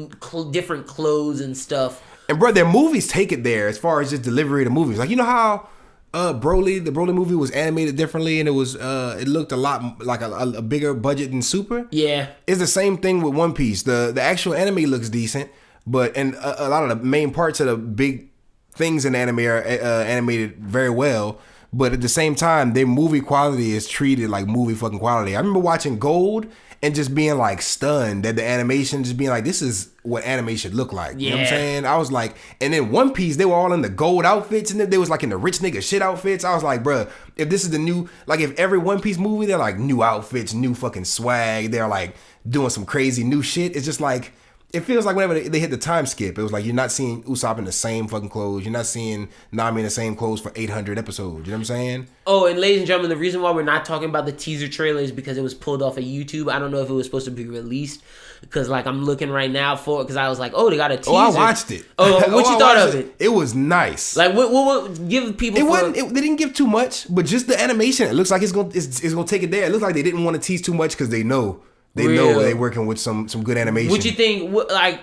different clothes and stuff. And bro, their movies take it there as far as just delivery of the movies. Like, you know how the Broly movie was animated differently and it was it looked a lot like a bigger budget than Super. Yeah, it's the same thing with One Piece. The actual anime looks decent, but and a lot of the main parts of the big things in anime are animated very well. But at the same time, their movie quality is treated like movie fucking quality. I remember watching Gold and just being like stunned at the animation, just being like, this is what anime should look like. You know what I'm saying? I was like, and then One Piece, they were all in the gold outfits and they was like in the rich nigga shit outfits. I was like, bruh, if this is the new, like if every One Piece movie, they're like new outfits, new fucking swag, they're like doing some crazy new shit. It's just like, it feels like whenever they hit the time skip, it was like you're not seeing Usopp in the same fucking clothes. You're not seeing Nami in the same clothes for 800 episodes. You know what I'm saying? Oh, and ladies and gentlemen, the reason why we're not talking about the teaser trailer is because it was pulled off of YouTube. I don't know if it was supposed to be released because, like, I'm looking right now for it because I was like, oh, they got a teaser. Oh, I watched it. Oh, what you thought of it? It was nice. Like, what give people? They didn't give too much, but just the animation. It looks like it's gonna take it there. It looks like they didn't want to tease too much because they know they're working with some good animation. What you think? Like,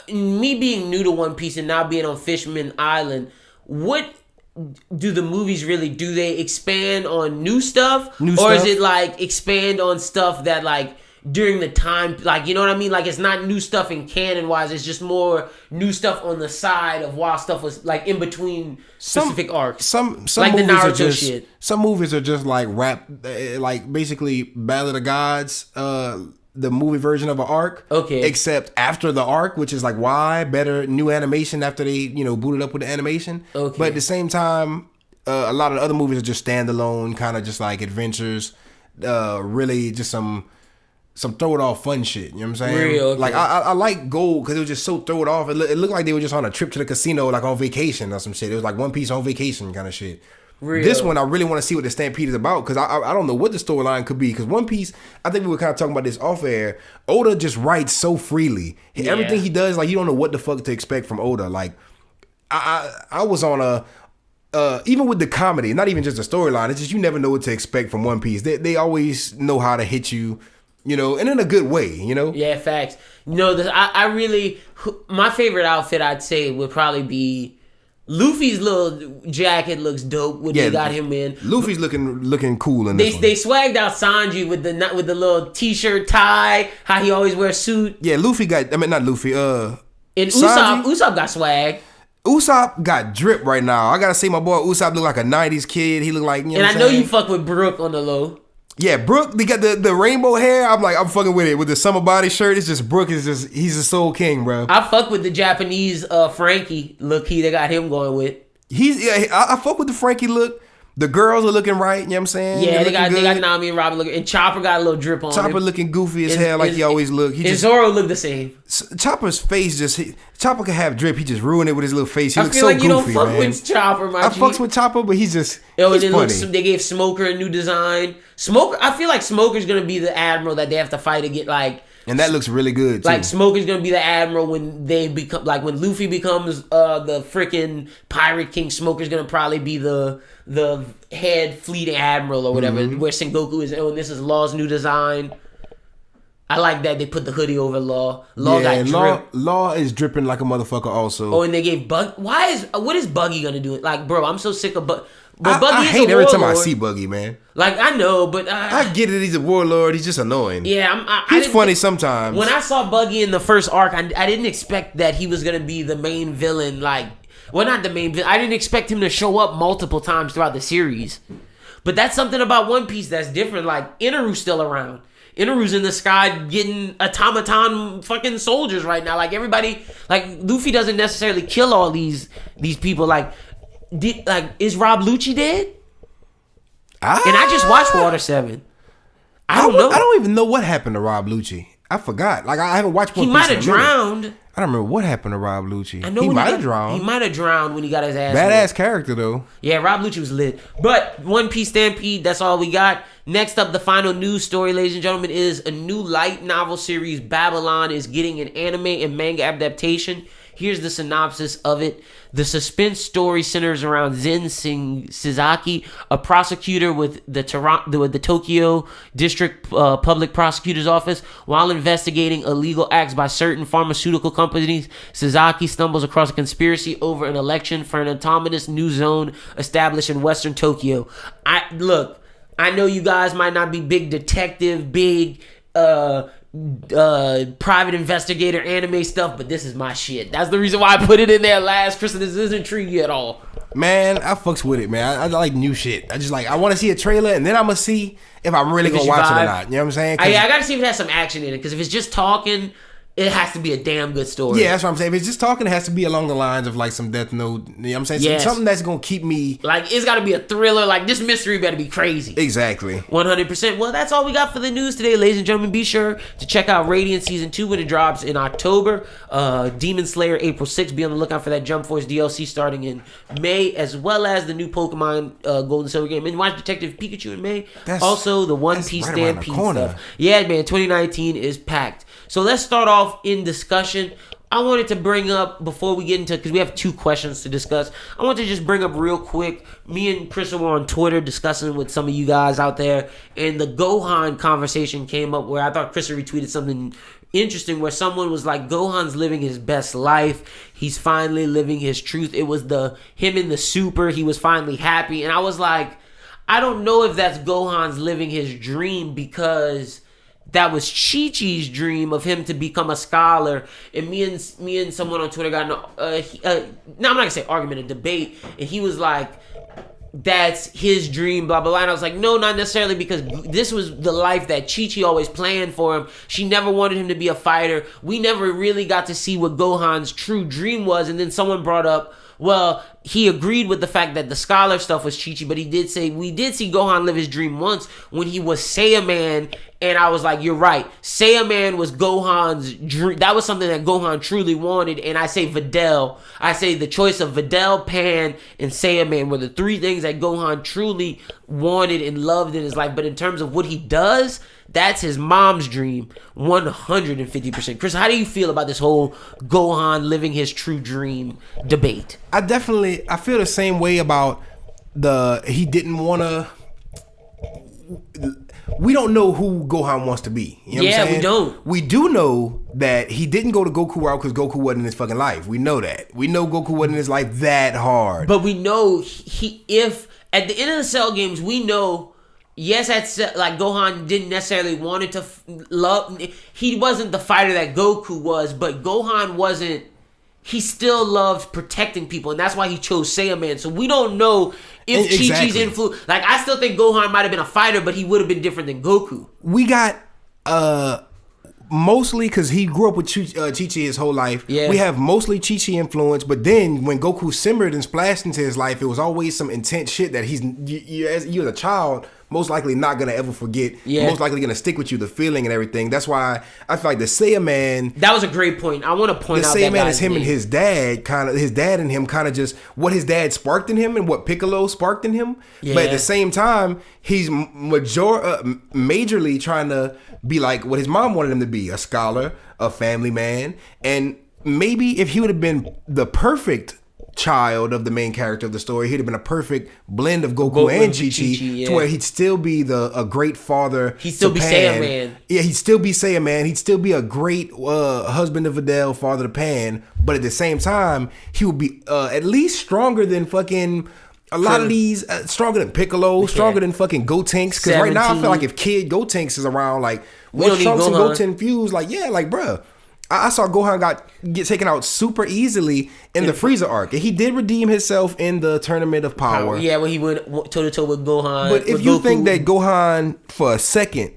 me being new to One Piece and now being on Fishman Island, what do the movies really do? They expand on new stuff, or is it like expand on stuff that like during the time, like, you know what I mean? Like, it's not new stuff in canon wise. It's just more new stuff on the side of while stuff was like in between specific arcs. Some like movies the Naruto are just, shit. Some movies are just like like basically Battle of the Gods. The movie version of an arc, okay, except after the arc, which is like why better new animation after they booted up with the animation. Okay, but at the same time, a lot of the other movies are just standalone, kind of just like adventures. Really, just some throw it off fun shit. You know what I'm saying? Real, okay. Like I like Gold because it was just so throw it off. It looked like they were just on a trip to the casino, like on vacation or some shit. It was like One Piece on vacation kind of shit. Real. This one, I really want to see what the Stampede is about because I don't know what the storyline could be. Because One Piece, I think we were kind of talking about this off air. Oda just writes so freely. Yeah. Everything he does, like you don't know what the fuck to expect from Oda. Like I was on even with the comedy, not even just the storyline. It's just you never know what to expect from One Piece. They always know how to hit you, and in a good way. Yeah, facts. I really my favorite outfit I'd say would probably be. Luffy's little jacket looks dope when they got him in. Luffy's looking cool in this one. They swagged out Sanji with the little t-shirt tie, how he always wears suit. Yeah, Luffy got. I mean, not Luffy. And Usopp got swag. Usopp got drip right now. I gotta say, my boy Usopp look like a '90s kid. He look like. And I know you fuck with Brook on the low. Yeah, Brook, they got the rainbow hair. I'm fucking with it. With the summer body shirt, it's just Brook he's a soul king, bro. I fuck with the Japanese Frankie look they got him going with. I fuck with the Frankie look. The girls are looking right, you know what I'm saying? Yeah, they got Nami and Robin looking, and Chopper got a little drip on him. Chopper looking goofy as hell like he always look. Zoro look the same. Chopper's face Chopper can have drip, he just ruined it with his little face. He looks so goofy, you don't fuck man. with Chopper, I fucks with Chopper, but he's funny. They gave Smoker a new design. I feel like Smoker's gonna be the admiral that they have to fight against, like. And that looks really good too. Like Smoker's gonna be the admiral when they become, like when Luffy becomes the freaking pirate king. Smoker's gonna probably be the head fleet admiral or whatever. Mm-hmm. Where Sengoku is. Oh, and this is Law's new design. I like that they put the hoodie over Law. Got drip. Law is dripping like a motherfucker also. Oh, and they gave Bug. What is Buggy gonna do? Like, bro, I'm so sick of Bug. But Buggy I hate every time I see Buggy, man. Like, I know, but I get it. He's a warlord. He's just annoying. Yeah, he's funny sometimes. When I saw Buggy in the first arc, I didn't expect that he was gonna be the main villain. Like, well, not the main villain. I didn't expect him to show up multiple times throughout the series. But that's something about One Piece that's different. Like, Inaru's still around. Inaru's in the sky getting automaton fucking soldiers right now. Like, everybody, like, Luffy doesn't necessarily kill all these people. Like, is Rob Lucci dead? And I just watched Water 7. I don't know. I don't even know what happened to Rob Lucci. I forgot. Like, I haven't watched One Piece. He might have drowned. I don't remember what happened to Rob Lucci. He might have drowned. He might have drowned when he got his ass badass lit. Character though. Yeah, Rob Lucci was lit. But One Piece Stampede, that's all we got. Next up, the final news story, ladies and gentlemen, is a new light novel series, Babylon, is getting an anime and manga adaptation. Here's the synopsis of it. The suspense story centers around Zen Sasaki, a prosecutor with the Tokyo District Public Prosecutor's Office. While investigating illegal acts by certain pharmaceutical companies, Sasaki stumbles across a conspiracy over an election for an autonomous new zone established in Western Tokyo. I know you guys might not be big detective, big private investigator anime stuff, but this is my shit. That's the reason why I put it in there last. Chris, this doesn't intrigue you at all. Man, I fucks with it, man. I like new shit. I want to see a trailer, and then I'm gonna see if I'm really gonna watch it or not. You know what I'm saying? I gotta see if it has some action in it, because if it's just talking, it has to be a damn good story. Yeah, that's what I'm saying. If it's just talking, it has to be along the lines of like some Death Note. You know what I'm saying? Yes. Something that's gonna keep me. Like, it's gotta be a thriller. Like, this mystery better be crazy. Exactly. 100%. Well, that's all we got for the news today, ladies and gentlemen. Be sure to check out Radiant Season 2 when it drops in October. Demon Slayer April 6th. Be on the lookout for that Jump Force DLC starting in May, as well as the new Pokemon Gold and Silver game. And watch Detective Pikachu in May. Also, the One Piece right Stampede stuff. Yeah, man, 2019 is packed. So let's start off in discussion. I wanted to bring up, before we get into, because we have 2 questions to discuss, I want to just bring up real quick, me and Chrissa were on Twitter discussing with some of you guys out there, and the Gohan conversation came up where I thought Chrissa retweeted something interesting where someone was like, Gohan's living his best life. He's finally living his truth. It was him in the super. He was finally happy. And I was like, I don't know if that's Gohan's living his dream, because that was Chi-Chi's dream of him to become a scholar. And me and someone on Twitter got no, I'm not gonna say argument, a debate, and he was like, that's his dream, blah blah blah. And I was like, no, not necessarily, because this was the life that Chi-Chi always planned for him. She never wanted him to be a fighter. We never really got to see what Gohan's true dream was. And then someone brought up, well, he agreed with the fact that the scholar stuff was Chi-Chi, but he did say we did see Gohan live his dream once when he was Saiyaman, and I was like, you're right. Saiyaman was Gohan's dream. That was something that Gohan truly wanted, and I say Videl. I say the choice of Videl, Pan, and Saiyaman were the 3 things that Gohan truly wanted and loved in his life. But in terms of what he does, that's his mom's dream, 150%. Chris, how do you feel about this whole Gohan living his true dream debate? I feel the same way about he didn't want to. We don't know who Gohan wants to be. You know what I'm saying? We don't. We do know that he didn't go to Goku route because Goku wasn't in his fucking life. We know that. We know Goku wasn't in his life that hard. But we know if at the end of the Cell games, we know. Yes, that's like Gohan didn't necessarily want it to love. He wasn't the fighter that Goku was, but Gohan wasn't. He still loved protecting people, and that's why he chose Saiyaman. So we don't know if Chi-Chi's influence. Like, I still think Gohan might have been a fighter, but he would have been different than Goku. We got mostly because he grew up with Chi-Chi his whole life. Yeah. We have mostly Chi-Chi influence, but then when Goku simmered and splashed into his life, it was always some intense shit that you as a child most likely not gonna ever forget. Yeah. Most likely gonna stick with you, the feeling and everything. That's why I feel like the Saiyaman. That was a great point. I want to point out the that Saiyaman is him name. And his dad, his dad and him kind of just what his dad sparked in him and what Piccolo sparked in him. Yeah. But at the same time, he's majorly trying to be like what his mom wanted him to be, a scholar, a family man. And maybe if he would have been the perfect child of the main character of the story, he'd have been a perfect blend of Goku and Chi-Chi, to where he'd still be a great father. He'd still be Saiyaman. Yeah, he'd still be Saiyaman. He'd still be a great husband of Videl, father to Pan. But at the same time, he would be at least stronger than fucking a lot of these, stronger than Piccolo, stronger than fucking Gotenks. Because right now, I feel like if Kid Gotenks is around, like, once Trunks and Goten fuse, like, yeah, like, bruh. I saw Gohan get taken out super easily in the Frieza arc. And he did redeem himself in the Tournament of Power. Yeah, when he went toe-to-toe with Gohan. But if you think that Gohan, for a second,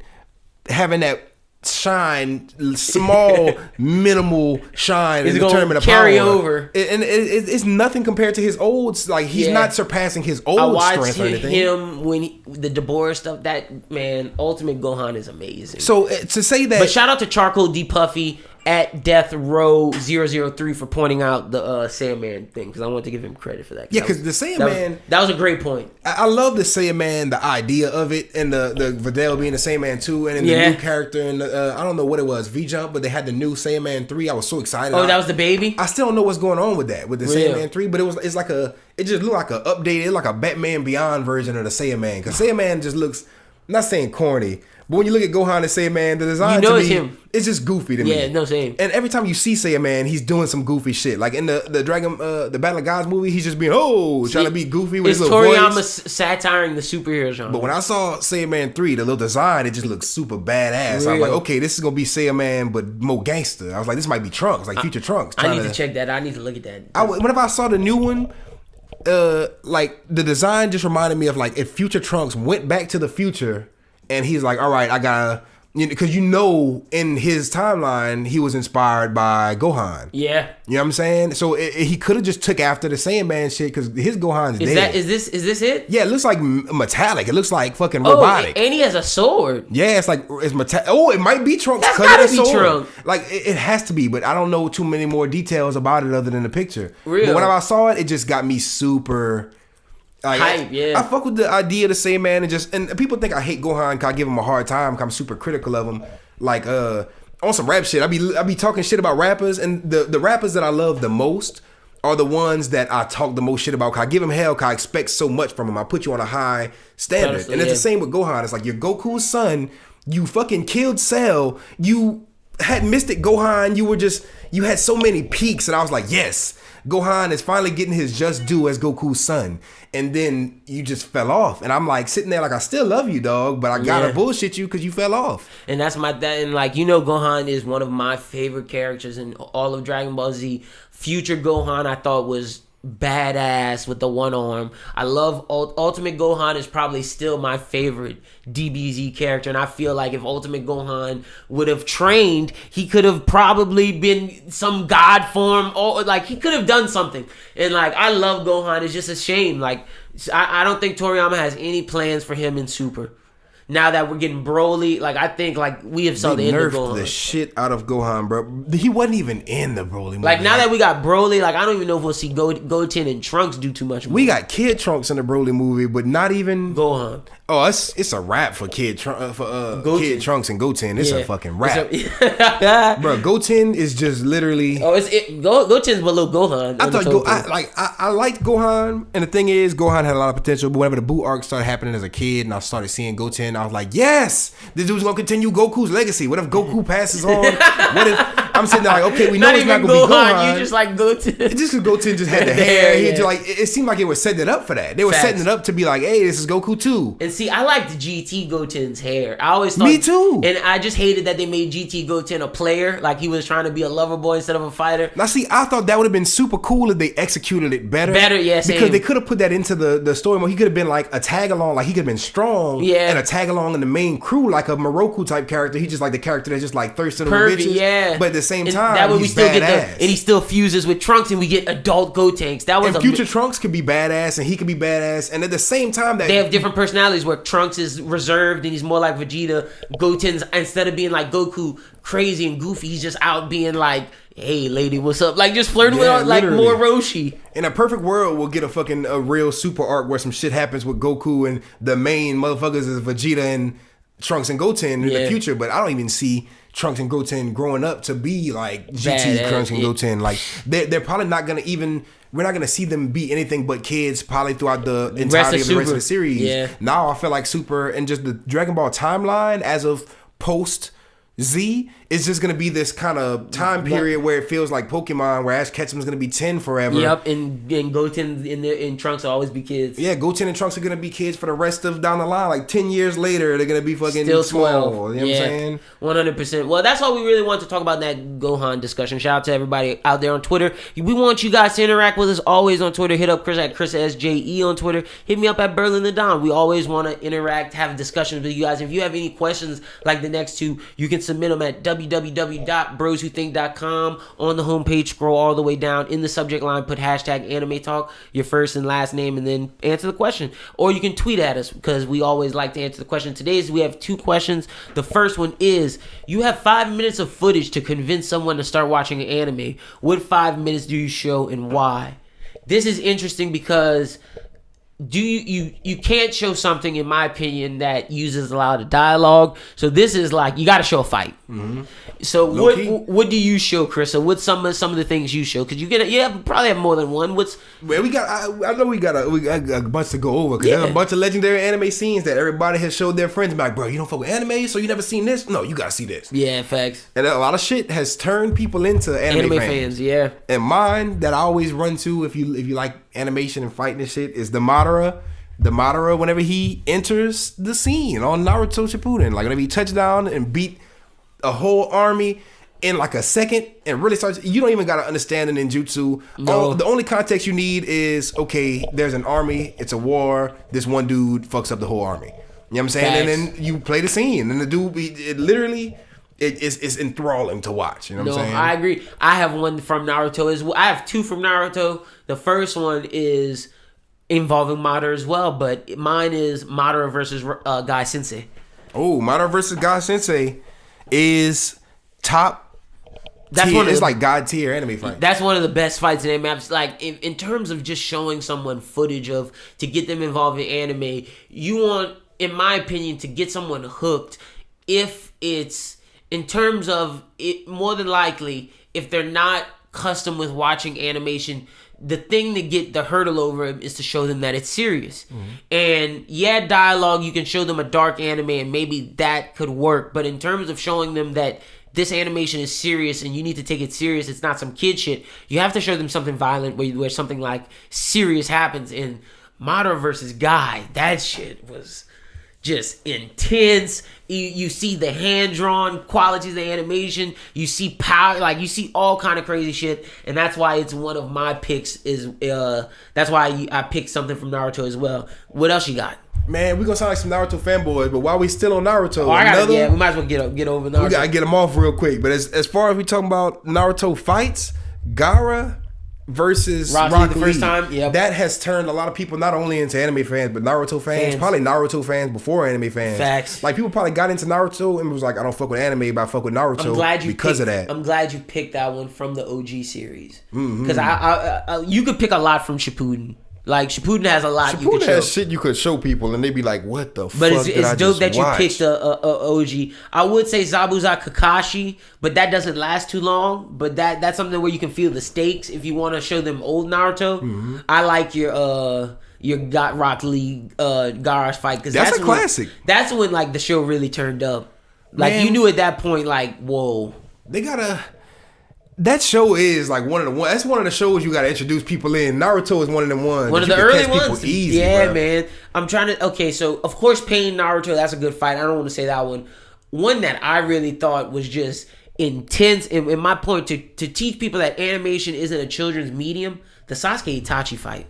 having that shine, small, minimal shine in the Tournament of Power. Carry over. It's nothing compared to his old, like, he's not surpassing his old strength or anything. Him when the Deborah stuff, that, man, Ultimate Gohan is amazing. So to say that. But shout out to Charcoal D. Puffy at Death Row 003 for pointing out the Sandman thing, because I want to give him credit for that. Yeah, because the Sandman... That was a great point. I love the Sandman, the idea of it, and the Vidal being the Sandman 2, and then the new character, and I don't know what it was, V-Jump, but they had the new Sandman 3. I was so excited. Oh, that was the baby? I still don't know what's going on with that, with the Sandman 3, but it's like it just looked like a updated, like a Batman Beyond version of the Sandman, because Sandman just looks, I'm not saying corny, but when you look at Gohan and Saiyaman, the design to me, him. It's just goofy to me. Yeah, no, same. And every time you see Saiyaman, he's doing some goofy shit. Like in the Battle of Gods movie, he's just being trying to be goofy with his little Toriyama voice. satiring the superhero genre. But when I saw Saiyaman 3, the little design, it just looked super badass. I was like, okay, this is gonna be Saiyaman, but more gangster. I was like, this might be Trunks, like future Trunks. I need to check that. I need to look at that. Whenever I saw the new one, like the design just reminded me of like if future Trunks went back to the future and he's like, all right, I gotta, because in his timeline he was inspired by Gohan. Yeah, you know what I'm saying. So he could have just took after the Saiyaman shit because his Gohan's dead. Is this it? Yeah, it looks like metallic. It looks like fucking robotic. And he has a sword. Yeah, it's metallic. Oh, it might be Trunks because of the sword. Trunks. Like it has to be, but I don't know too many more details about it other than the picture. Real. But when I saw it, it just got me super. Like, hype, yeah. I fuck with the idea of the Saiyaman and people think I hate Gohan because I give him a hard time because I'm super critical of him. Like on some rap shit, I be talking shit about rappers, and the rappers that I love the most are the ones that I talk the most shit about. Cause I give him hell cause I expect so much from him. I put you on a high standard. Honestly, and it's the same with Gohan. It's like you're Goku's son. You fucking killed Cell. You had Mystic Gohan. You had so many peaks, and I was like, yes, Gohan is finally getting his just due as Goku's son. And then you just fell off. And I'm like sitting there like, I still love you, dog, but I gotta bullshit you because you fell off. And that's and like, Gohan is one of my favorite characters in all of Dragon Ball Z. Future Gohan I thought was badass with the one arm. I love Ultimate Gohan is probably still my favorite DBZ character, and I feel like if Ultimate Gohan would have trained, he could have probably been some god form, or like he could have done something. And like, I love Gohan. It's just a shame. Like, I don't think Toriyama has any plans for him in Super. Now that we're getting Broly, like I think like we have saw the end of Gohan. The shit out of Gohan, bro. He wasn't even in the Broly movie. Like now that we got Broly, like I don't even know if we'll see Goten and Trunks do too much more. We got Kid Trunks in the Broly movie, but not even Gohan. Oh, it's a rap for Kid Trunks and Goten. It's a fucking rap, bro. Goten is just literally. Goten's below Gohan. I thought I liked Gohan, and the thing is, Gohan had a lot of potential. But whenever the Buu arc started happening as a kid, and I started seeing Goten, I was like, yes, this dude's gonna continue Goku's legacy. What if Goku passes on? What if I'm sitting there like, okay, we know it's not gonna be Gohan. You just like Goten. It's just because Goten just had the hair. He just like it seemed like it was setting it up for that. They were setting it up to be like, hey, this is Goku too. And see, I liked GT Goten's hair. I always thought, me too. And I just hated that they made GT Goten a player, like he was trying to be a lover boy instead of a fighter. Now, see, I thought that would have been super cool if they executed it better. Yes, because they could have put that into the story mode. He could have been like a tag along, like he could have been strong, and a tag along in the main crew, like a Moroku type character. He's just like the character that's just like thirsting over bitches. But at the same time, that way we still get and he still fuses with Trunks, and we get adult Gotenks. That was future Trunks could be badass, and he could be badass, and at the same time that they have different personalities where Trunks is reserved and he's more like Vegeta. Goten's, instead of being like Goku crazy and goofy, he's just out being like, hey lady, what's up, like just flirting with her, like more Roshi. In a perfect world, we'll get a real super arc where some shit happens with Goku and the main motherfuckers is Vegeta and Trunks and Goten in the future, but I don't even see Trunks and Goten growing up to be like GT Trunks and Goten. Like they're probably not gonna even. We're not gonna see them be anything but kids probably throughout the entirety of the rest of the series. Yeah. Now I feel like Super and just the Dragon Ball timeline as of post Z is just gonna be this kind of time period where it feels like Pokemon, where Ash Ketchum's gonna be 10 forever. Yep, and Goten and Trunks will always be kids. Yeah, Goten and Trunks are gonna be kids for the rest of down the line. Like 10 years later, they're gonna be fucking still small. 12. You know what I'm saying? 100%. Well, that's all we really want to talk about in that Gohan discussion. Shout out to everybody out there on Twitter. We want you guys to interact with us always on Twitter. Hit up Chris at Chrissa SJE on Twitter. Hit me up at Berlin the Don. We always want to interact, have discussions with you guys. If you have any questions like the next two, you can submit them at www.broswhothink.com. On the homepage, scroll all the way down. In the subject line, put hashtag anime talk, your first and last name, and then answer the question. Or you can tweet at us because we always like to answer the question. Today's we have 2 questions. The first one is, you have 5 minutes of footage to convince someone to start watching an anime. What 5 minutes do you show and why? This is interesting because you can't show something, in my opinion, that uses a lot of dialogue. So this is like, you got to show a fight. Mm-hmm. So what do you show, Chrissa? What's some of the things you show? Because you probably have more than one. Well, I know we got a bunch to go over because there's a bunch of legendary anime scenes that everybody has showed their friends. Like, bro, you don't fuck with anime, so you never seen this? No, you gotta see this. Yeah, facts. And a lot of shit has turned people into anime fans. Yeah. And mine that I always run to if you like animation and fighting and shit is the Madara. The Madara, whenever he enters the scene on Naruto Shippuden, like whenever he touched down and beat a whole army in like a second and really starts, you don't even gotta understand the ninjutsu. No. The only context you need is, okay, there's an army, it's a war, this one dude fucks up the whole army. You know what I'm saying? Facts. And then you play the scene and the dude, it's enthralling to watch. You know what I'm saying? I agree. I have one from Naruto as well. I have 2 from Naruto. The first one is involving Madara as well, but mine is Madara versus Guy Sensei. Oh, Madara versus Guy Sensei is top. It's like God tier anime fight. That's one of the best fights in anime. Like in terms of just showing someone footage of to get them involved in anime, you want, in my opinion, to get someone hooked. If it's in terms of it, more than likely, if they're not custom with watching animation, the thing to get the hurdle over is to show them that it's serious. Mm-hmm. And yeah, dialogue, you can show them a dark anime and maybe that could work. But in terms of showing them that this animation is serious and you need to take it serious, it's not some kid shit, you have to show them something violent where something like serious happens. In Madara versus Guy, that shit was just intense. You see the hand-drawn qualities of the animation. You see power, like you see all kind of crazy shit, and that's why it's one of my picks. That's why I picked something from Naruto as well. What else you got? Man, we gonna sound like some Naruto fanboys, but while we still on Naruto, we might as well get over Naruto. We gotta get them off real quick. But as far as we talking about Naruto fights, Gaara versus Rock Lee, the first time, that has turned a lot of people not only into anime fans but Naruto fans. Probably Naruto fans before anime fans. Facts. Like people probably got into Naruto and was like, I don't fuck with anime, but I fuck with Naruto because of that. I'm glad you picked that one from the OG series because I you could pick a lot from Shippuden. Like Shippuden has a lot. Shippuden has shit you could show people and they'd be like, "What the fuck?" But it's dope that you picked a OG. I would say Zabuza Kakashi, but that doesn't last too long. But that's something where you can feel the stakes if you want to show them old Naruto. Mm-hmm. I like your got Rock Lee Gaara's fight because that's a classic. That's when like the show really turned up. Like you knew at that point, like whoa, they gotta. That show is like that's one of the shows you gotta introduce people in. Naruto is one of them ones. One of the early ones. Easy, bro. Man. I'm trying to. Okay, so of course, Pain Naruto. That's a good fight. I don't want to say that one. One that I really thought was just intense. And my point to teach people that animation isn't a children's medium. The Sasuke Itachi fight.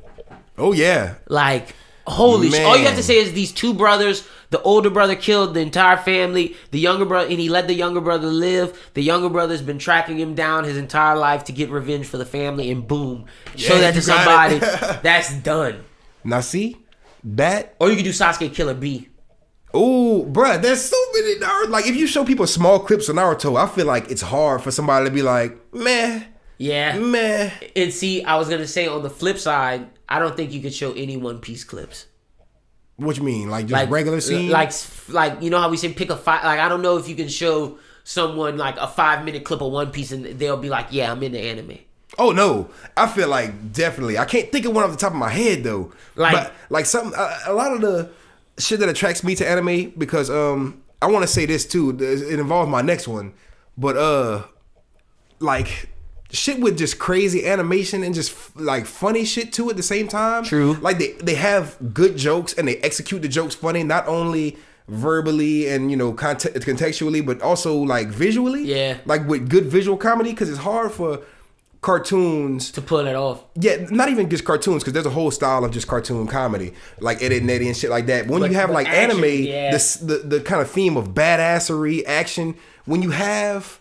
Oh yeah. Like holy shit! All you have to say is these 2 brothers. The older brother killed the entire family. The younger brother, and he let the younger brother live. The younger brother's been tracking him down his entire life to get revenge for the family, and boom, show that to somebody. That's done. Now see that, or you could do Sasuke Killer B. Oh, bruh, there's so many Naruto. Like if you show people small clips of Naruto, I feel like it's hard for somebody to be like, meh. Yeah, meh. And see, I was gonna say on the flip side, I don't think you could show any One Piece clips. What you mean? Like just regular scene? Like you know how we say pick a fight? Like I don't know if you can show someone like a 5-minute clip of One Piece and they'll be like, yeah, I'm into anime. Oh no, I feel like definitely. I can't think of one off the top of my head though. Like something. A lot of the shit that attracts me to anime because I want to say this too. It involves my next one, but like. Shit with just crazy animation and just like funny shit too at the same time. True. Like they have good jokes and they execute the jokes funny, not only verbally and contextually, but also like visually. Yeah. Like with good visual comedy, because it's hard for cartoons to pull it off. Yeah, not even just cartoons, because there's a whole style of just cartoon comedy, like Ed, Edd n Eddy and shit like that. But when you have like action, anime, the kind of theme of badassery, action, when you have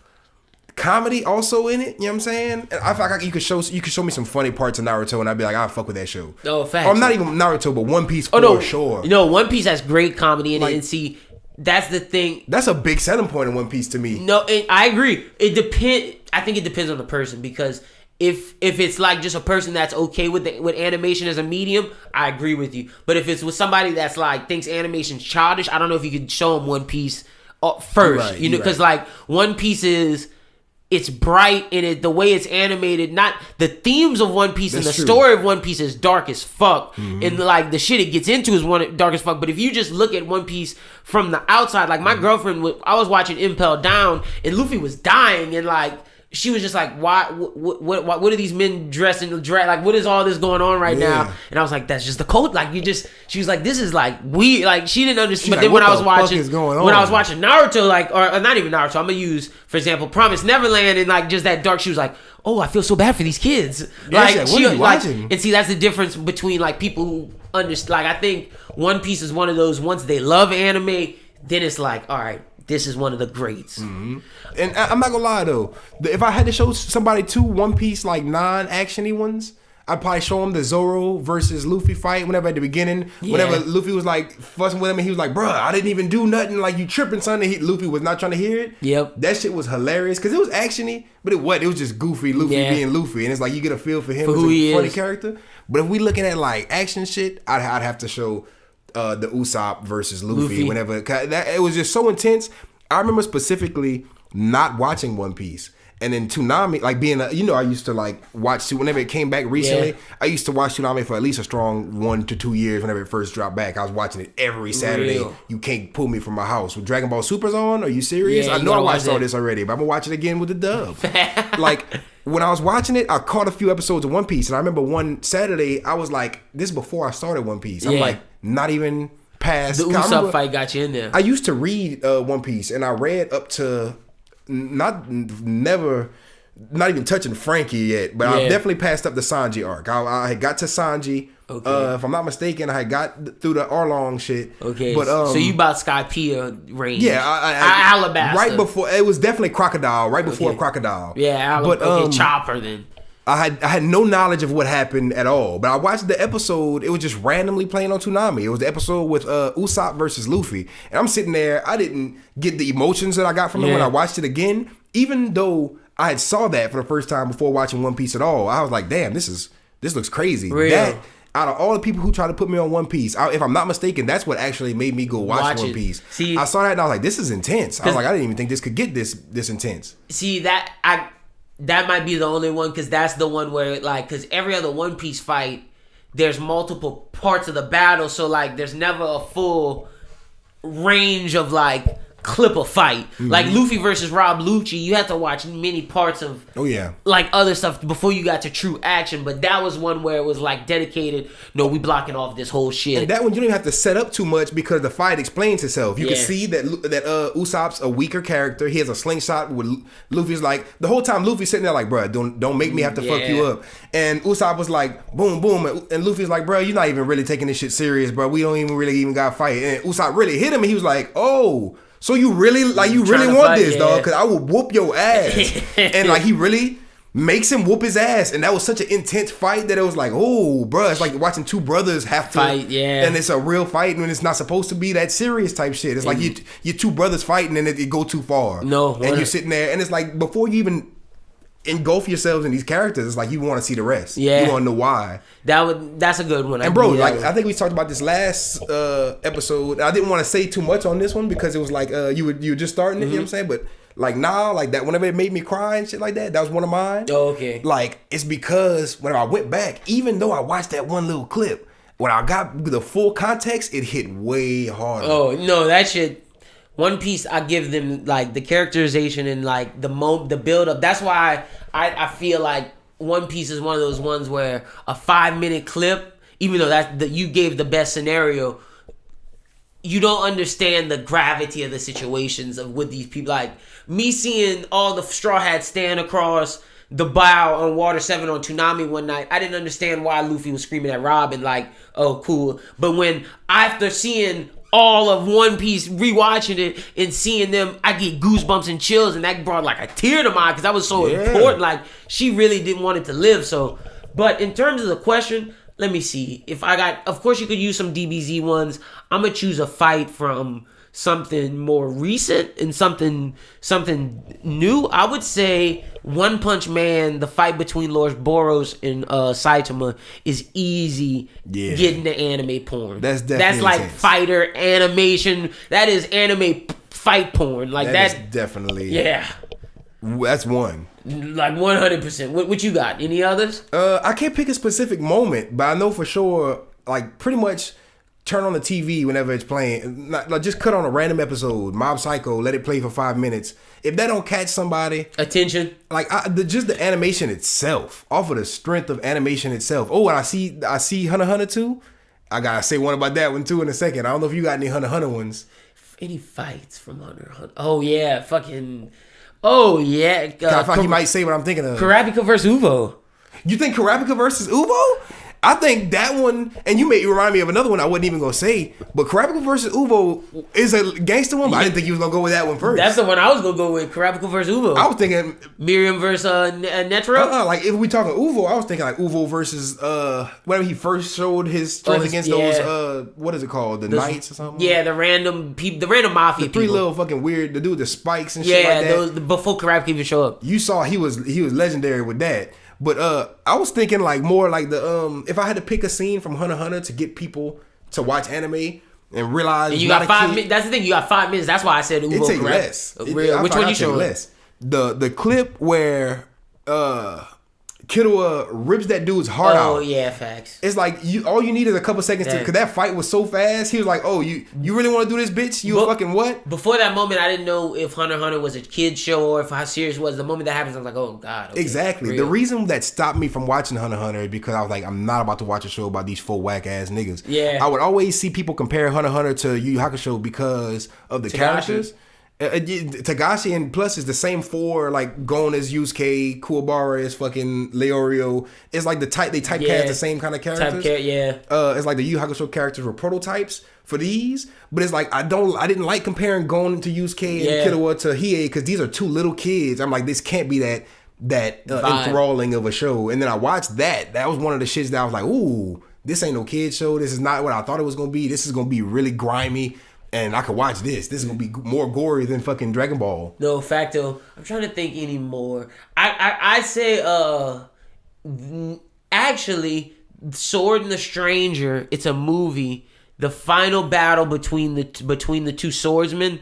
comedy also in it. You know what I'm saying? And I feel like you could show me some funny parts of Naruto, and I'd be like, I fuck with that show. Oh, facts. Or not even Naruto, but One Piece for sure. You know, One Piece has great comedy in it, and see, that's the thing. That's a big selling point in One Piece to me. No, I agree. I think it depends on the person, because if it's like just a person that's okay with animation as a medium, I agree with you. But if it's with somebody that's like thinks animation's childish, I don't know if you could show them One Piece first. Right, you know, because like One Piece it's bright in it, the way it's animated. Not the themes of One Piece and the story of One Piece is dark as fuck, and like the shit it gets into is dark as fuck. But if you just look at One Piece from the outside, like my girlfriend, I was watching Impel Down, and Luffy was dying, and like she was just like, why? What are these men dressed in drag? Like, what is all this going on right now? And I was like, that's just the code. Like, she was like, this is like we like she didn't understand. But then when I was watching Naruto, like, or not even Naruto, I'm gonna use for example Promised Neverland, and like just that dark. She was like, oh, I feel so bad for these kids. Like, what are you watching? And see, that's the difference between like people who understand. Like, I think One Piece is one of those. Once they love anime, then it's like, all right, this is one of the greats. Mm-hmm. And I'm not gonna lie though, if I had to show somebody two One Piece like non-actiony ones, I'd probably show them the Zoro versus Luffy fight. Whenever at the beginning, whenever Luffy was like fussing with him, and he was like, "Bruh, I didn't even do nothing. Like, you tripping, son." And Luffy was not trying to hear it. Yep, that shit was hilarious because it was actiony, but it was just goofy Luffy being Luffy, and it's like you get a feel for him as a funny character. But if we looking at like action shit, I'd have to show the Usopp versus Luffy. Whenever it was just so intense. I remember specifically not watching One Piece, and then Toonami, like being I used to like watch whenever it came back recently. Yeah. I used to watch Toonami for at least a strong 1 to 2 years. Whenever it first dropped back, I was watching it every Saturday. Real. You can't pull me from my house. With Dragon Ball Super's on, are you serious? Yeah, I know I watched all this already, but I'm gonna watch it again with the dub. Like when I was watching it, I caught a few episodes of One Piece, and I remember one Saturday I was like, this is before I started One Piece. I'm like, not even past the Usopp fight got you in there. I used to read One Piece, and I read up to not even touching Frankie yet, but I definitely passed up the Sanji arc. I had got to Sanji. Okay. If I'm not mistaken, I had got through the Arlong shit. Okay, but so you about Skypiea range? Yeah, Alabasta. Right before it was definitely Crocodile. Right before Crocodile. Yeah, but Chopper then. I had no knowledge of what happened at all, but I watched the episode. It was just randomly playing on Toonami. It was the episode with Usopp versus Luffy, and I'm sitting there. I didn't get the emotions that I got from it when I watched it again, even though I had saw that for the first time before watching One Piece at all. I was like, damn, this looks crazy. Real. That out of all the people who try to put me on One Piece, if I'm not mistaken, that's what actually made me go watch One Piece. See, I saw that and I was like, this is intense. I was like, I didn't even think this could get this intense. See that might be the only one, because that's the one where like, because every other One Piece fight, there's multiple parts of the battle, so like there's never a full range of like clip a fight. Like Luffy versus Rob Lucci, you had to watch many parts of like other stuff before you got to true action. But that was one where it was like dedicated, no, we blocking off this whole shit. And that one you don't even have to set up too much because the fight explains itself. You can see that Usopp's a weaker character. He has a slingshot with Luffy's like the whole time Luffy's sitting there like, bro, don't make me have to fuck you up. And Usopp was like, boom, boom, and Luffy's like, bro, you're not even really taking this shit serious, bro. We don't even really got to fight. And Usopp really hit him, and he was like, oh. So you really want this, dog? Because I will whoop your ass. And like he really makes him whoop his ass, and that was such an intense fight that it was like, oh, bro, it's like watching two brothers have to fight, and it's a real fight, and it's not supposed to be that serious type shit. It's like you two brothers fighting, and it go too far. No, and you're sitting there, and it's like before you even engulf yourselves in these characters, it's like you want to see the rest. You want to know why. That's a good one. And bro, like I think we talked about this last episode. I didn't want to say too much on this one because it was like you were just starting it. You know what I'm saying? But like now, like that, whenever it made me cry and shit like that, that was one of mine. Oh, okay. Like it's because when I went back, even though I watched that one little clip, when I got the full context, it hit way harder. Oh no, that shit. One Piece, I give them like the characterization and like the build up. That's why I feel like One Piece is one of those ones where a 5-minute clip, even though you gave the best scenario, you don't understand the gravity of the situations with these people. Like me seeing all the Straw Hats stand across the bow on Water 7 on Toonami one night, I didn't understand why Luffy was screaming at Robin like, oh cool. But when after seeing all of One Piece, rewatching it and seeing them, I get goosebumps and chills, and that brought like a tear to my eye because that was so important. Like, she really didn't want it to live. So, but in terms of the question, let me see. If I got, of course, you could use some DBZ ones. I'm gonna choose a fight from something more recent and something new. I would say One Punch Man, the fight between Lord Boros and Saitama is easy getting the anime porn. That's like intense. Fighter animation. That is anime fight porn. Like that is definitely that's one. Like 100%. What you got? Any others? I can't pick a specific moment, but I know for sure, like pretty much turn on the TV whenever it's playing. Like just cut on a random episode, Mob Psycho, let it play for 5 minutes. If that don't catch somebody attention, like just the animation itself, off of the strength of animation itself. Oh, and I see Hunter x Hunter 2. I gotta say one about that one too in a second. I don't know if you got any Hunter x Hunter ones. Any fights from Hunter x Hunter? Oh yeah, fucking. Oh yeah. I feel like you might say what I'm thinking of. Kurapika versus Uvo. You think Kurapika versus Uvo? I think that one, and you may remind me of another one I wasn't even gonna say, but Kurapika versus Uvo is a gangster one, but I didn't think you was gonna go with that one first. That's the one I was gonna go with, Kurapika versus Uvo. I was thinking Miriam versus Netero. Like if we talking Uvo, I was thinking like Uvo versus whenever he first showed his strength against those what is it called, the Knights or something? Yeah, the random people, the random mafia the three people. little fucking weird, the dude with the spikes and shit like that. Those before Kurapika even show up. You saw he was legendary with that. But I was thinking like more like the if I had to pick a scene from Hunter x Hunter to get people to watch anime and realize and you got 5 minutes. That's the thing. You got 5 minutes. That's why I said Uvo. It take less. Which one you showing? Less. The clip where Killua rips that dude's heart out. Oh yeah, facts. It's like all you need is a couple seconds to, because that fight was so fast. He was like, "Oh, you really want to do this, bitch? You fucking what?" Before that moment, I didn't know if Hunter x Hunter was a kid show or if how serious it was. The moment that happens, I was like, "Oh God." Okay, exactly. real. The reason that stopped me from watching Hunter x Hunter is because I was like, I'm not about to watch a show about these 4 whack ass niggas. Yeah. I would always see people compare Hunter x Hunter to Yu Yu Hakusho because of the characters. Tagashi, and plus it's the same 4, like Gon as Yusuke, Kuwabara is fucking Leorio. It's like they typecast the same kind of characters. It's like the Yu Yu Hakusho characters were prototypes for these, but it's like I didn't like comparing Gon to Yusuke and Killua to Hiei because these are 2 little kids. I'm like, this can't be that enthralling of a show. And then I watched that. That was one of the shits that I was like, ooh, this ain't no kid show. This is not what I thought it was gonna be. This is gonna be really grimy. And I could watch this. This is gonna be more gory than fucking Dragon Ball. No, facto. I'm trying to think anymore. I say actually, Sword and the Stranger. It's a movie. The final battle between the 2 swordsmen.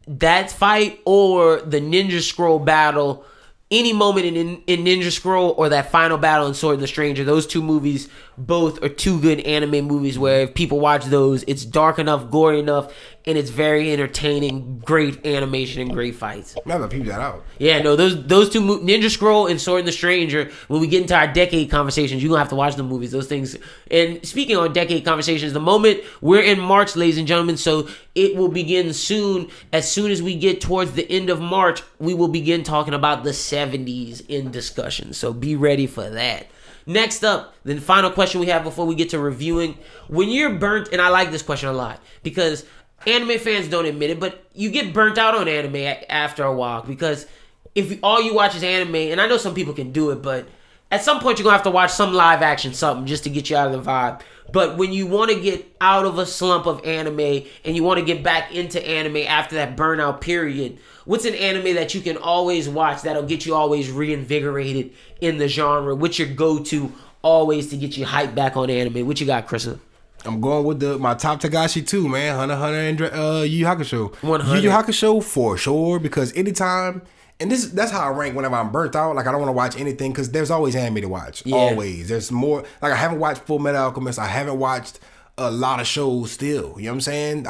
That fight or the Ninja Scroll battle. Any moment in Ninja Scroll or that final battle in Sword and the Stranger, those 2 movies both are 2 good anime movies where if people watch those, it's dark enough, gory enough, and it's very entertaining, great animation and great fights. I'm gonna peep that out. Yeah, no, those 2 Ninja Scroll and Sword and the Stranger, when we get into our decade conversations, you're gonna have to watch the movies, those things. And speaking on decade conversations, the moment we're in March, ladies and gentlemen, so it will begin soon. As soon as we get towards the end of March, we will begin talking about the 70s in discussion. So be ready for that. Next up, the final question we have before we get to reviewing. When you're burnt, and I like this question a lot because anime fans don't admit it, but you get burnt out on anime after a while because if all you watch is anime, and I know some people can do it, but at some point you're going to have to watch some live action something just to get you out of the vibe. But when you want to get out of a slump of anime and you want to get back into anime after that burnout period, what's an anime that you can always watch that'll get you always reinvigorated in the genre? What's your go-to always to get you hyped back on anime? What you got, Chrissa? I'm going with my top Tagashi too, man. Hunter x Hunter and Yu Yu Hakusho. 100. Yu Yu Hakusho for sure, because anytime, and that's how I rank whenever I'm burnt out. Like I don't want to watch anything because there's always anime to watch. Yeah. Always. There's more. Like I haven't watched Full Metal Alchemist. I haven't watched a lot of shows still. You know what I'm saying?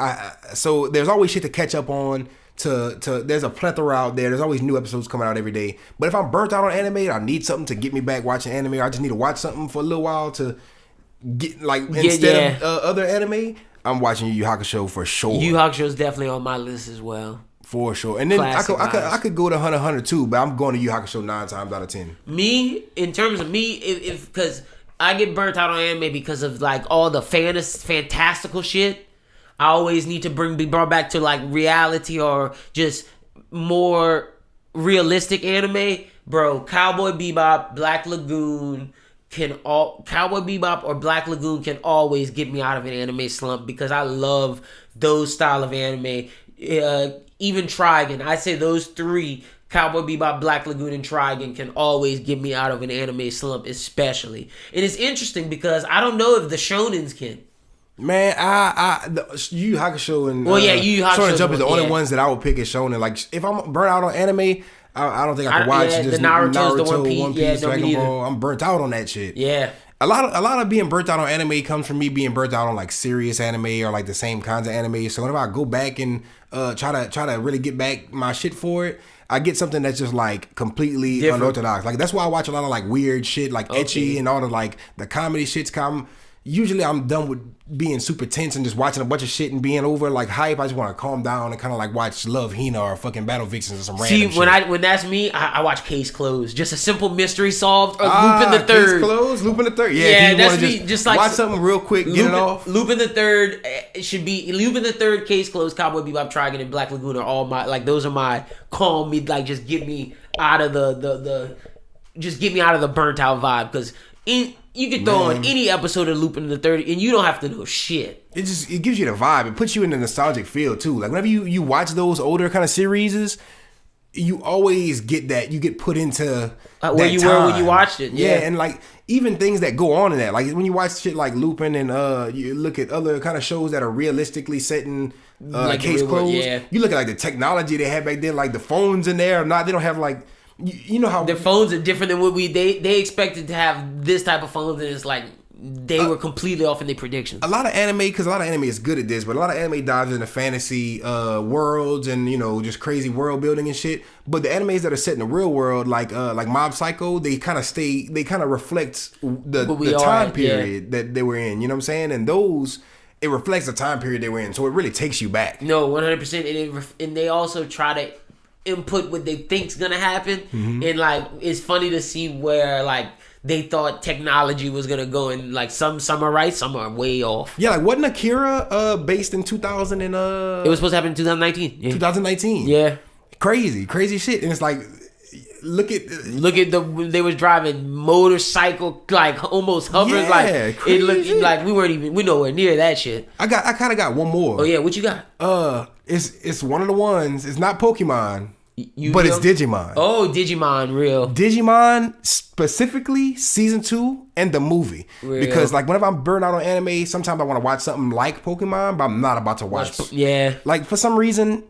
So there's always shit to catch up on. There's a plethora out there. There's always new episodes coming out every day. But if I'm burnt out on anime, I need something to get me back watching anime. Or I just need to watch something for a little while to get instead of other anime. I'm watching Yu Yu Hakusho for sure. Yu Yu Hakusho is definitely on my list as well. For sure. And then I could go to Hunter x Hunter too, but I'm going to Yu Yu Hakusho 9 times out of 10. Me, in terms of me, if because I get burnt out on anime because of like all the fantastical shit. I always need to be brought back to like reality or just more realistic anime, bro. Cowboy Bebop, Black Lagoon Cowboy Bebop or Black Lagoon can always get me out of an anime slump because I love those style of anime. Even Trigun, I say those three, Cowboy Bebop, Black Lagoon, and Trigun, can always get me out of an anime slump, especially. And it's interesting because I don't know if the shonens can. Man, Yu Yu Hakusho and Yu Yu Hakusho Shonen Jump is the only ones that I would pick as shonen. Like if I'm burnt out on anime, I don't think I can watch just the Naruto's, Naruto, the One Piece, Dragon Ball. I'm burnt out on that shit. Yeah. A lot of being burnt out on anime comes from me being burnt out on like serious anime or like the same kinds of anime. So whenever I go back and try to really get back my shit for it, I get something that's just like completely different, unorthodox. Like that's why I watch a lot of like weird shit, like ecchi and all the like the comedy shits. Usually I'm done with being super tense and just watching a bunch of shit and being over like hype. I just want to calm down and kind of like watch Love Hina or fucking Battle Vixens or some random shit. When that's me, I watch Case Closed. Just a simple mystery solved or Lupin the Third. Case Closed, Lupin the Third. Yeah, that's me. Just like watch something real quick, get it off. Lupin the Third should be Lupin the Third, Case Closed, Cowboy Bebop, Trigun, and Black Lagoon are all my like. Those are my calm me like just get me out of the just get me out of the burnt out vibe because you can throw on any episode of Lupin the Third and you don't have to know shit. It gives you the vibe. It puts you in the nostalgic feel too. Like whenever you watch those older kind of series, you always get that. You get put into where you were when you watched it. Yeah, and like even things that go on in that. Like when you watch shit like Lupin and you look at other kind of shows that are realistically set in like Case Closed. Yeah. You look at like the technology they had back then, like the phones in there or not. They don't have like you know how their phones are different than what they expected to have this type of phones, and it's like they were completely off in their predictions. A lot of anime is good at this, but a lot of anime dives into fantasy worlds and just crazy world building and shit. But the animes that are set in the real world, like Mob Psycho, they kind of reflect the time period that they were in. You know what I'm saying? And those. It reflects the time period they were in, so it really takes you back. No, 100%. And they also try to input what they think's gonna happen, and like it's funny to see where like they thought technology was gonna go, and like some are right, some are way off. Yeah, like wasn't Akira based in 2000 and It was supposed to happen in 2019. Yeah. 2019. Yeah, crazy shit, and it's like. Look at they was driving motorcycle like almost hovering like crazy. It looked like we nowhere near that shit. I kind of got one more. Oh yeah, what you got? It's one of the ones. It's not Pokemon, but it's Digimon. Oh, Digimon, real. Digimon specifically season 2 and the movie real. Because like whenever I'm burnt out on anime, sometimes I want to watch something like Pokemon, but I'm not about to watch. Like for some reason.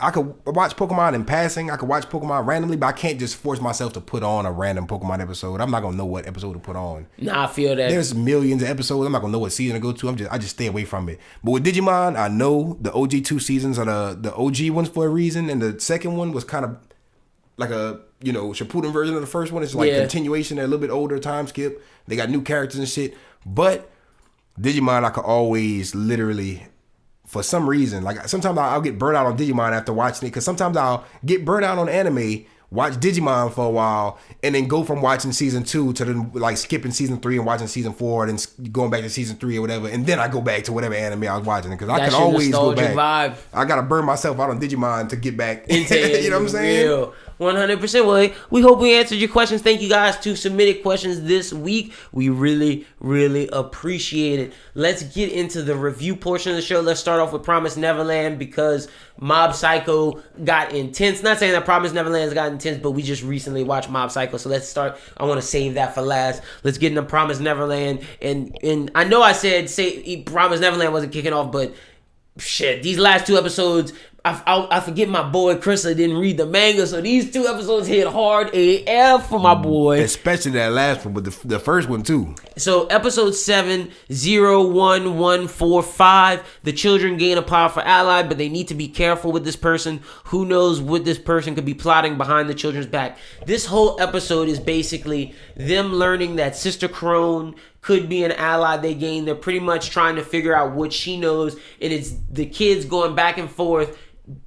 I could watch Pokemon in passing. I could watch Pokemon randomly, but I can't just force myself to put on a random Pokemon episode. I'm not gonna know what episode to put on. Nah, I feel that. There's millions of episodes. I'm not gonna know what season to go to. I just stay away from it. But with Digimon, I know the OG 2 seasons are the OG ones for a reason, and the second one was kind of like a Shippuden version of the first one. It's like continuation, a little bit older time skip. They got new characters and shit. But Digimon, I could always literally. For some reason, like sometimes I'll get burnt out on Digimon after watching it, because sometimes I'll get burnt out on anime, watch Digimon for a while, and then go from watching season 2 to then like skipping season 3 and watching season 4, and then going back to season 3 or whatever, and then I go back to whatever anime I was watching, because I can always go back. Vibe. I gotta burn myself out on Digimon to get back into it. You know what I'm saying? Real. 100%. Well, we hope we answered your questions. Thank you guys who submitted questions this week. We really, really appreciate it. Let's get into the review portion of the show. Let's start off with Promised Neverland, because Mob Psycho got intense. Not saying that Promised Neverland has got intense, but we just recently watched Mob Psycho. So let's start. I want to save that for last. Let's get into Promised Neverland. And I know I said Promised Neverland wasn't kicking off, but shit, these last 2 episodes, I forget my boy Chrissa didn't read the manga, so these 2 episodes hit hard AF for my boy. Especially that last one, but the first one too. So episode 7-01145, the children gain a powerful ally, but they need to be careful with this person. Who knows what this person could be plotting behind the children's back. This whole episode is basically them learning that Sister Crone could be an ally they gain. They're pretty much trying to figure out what she knows, and it's the kids going back and forth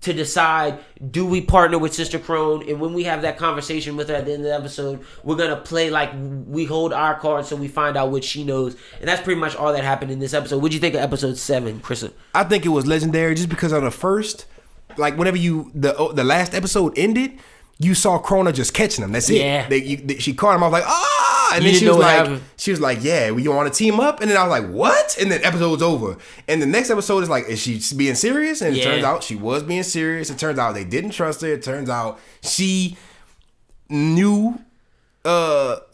to decide, do we partner with Sister Crone? And when we have that conversation with her at the end of the episode, we're gonna play like we hold our cards so we find out what she knows. And that's pretty much all that happened in this episode. What'd you think of episode 7, Chrissa? I think it was legendary just because on the first, like whenever the last episode ended, you saw Krona just catching them. That's it. Yeah. She caught him. I was like, ah! And then she was like, yeah, we want to team up? And then I was like, what? And then the episode was over. And the next episode is like, is she being serious? And it turns out she was being serious. It turns out they didn't trust her. It turns out she knew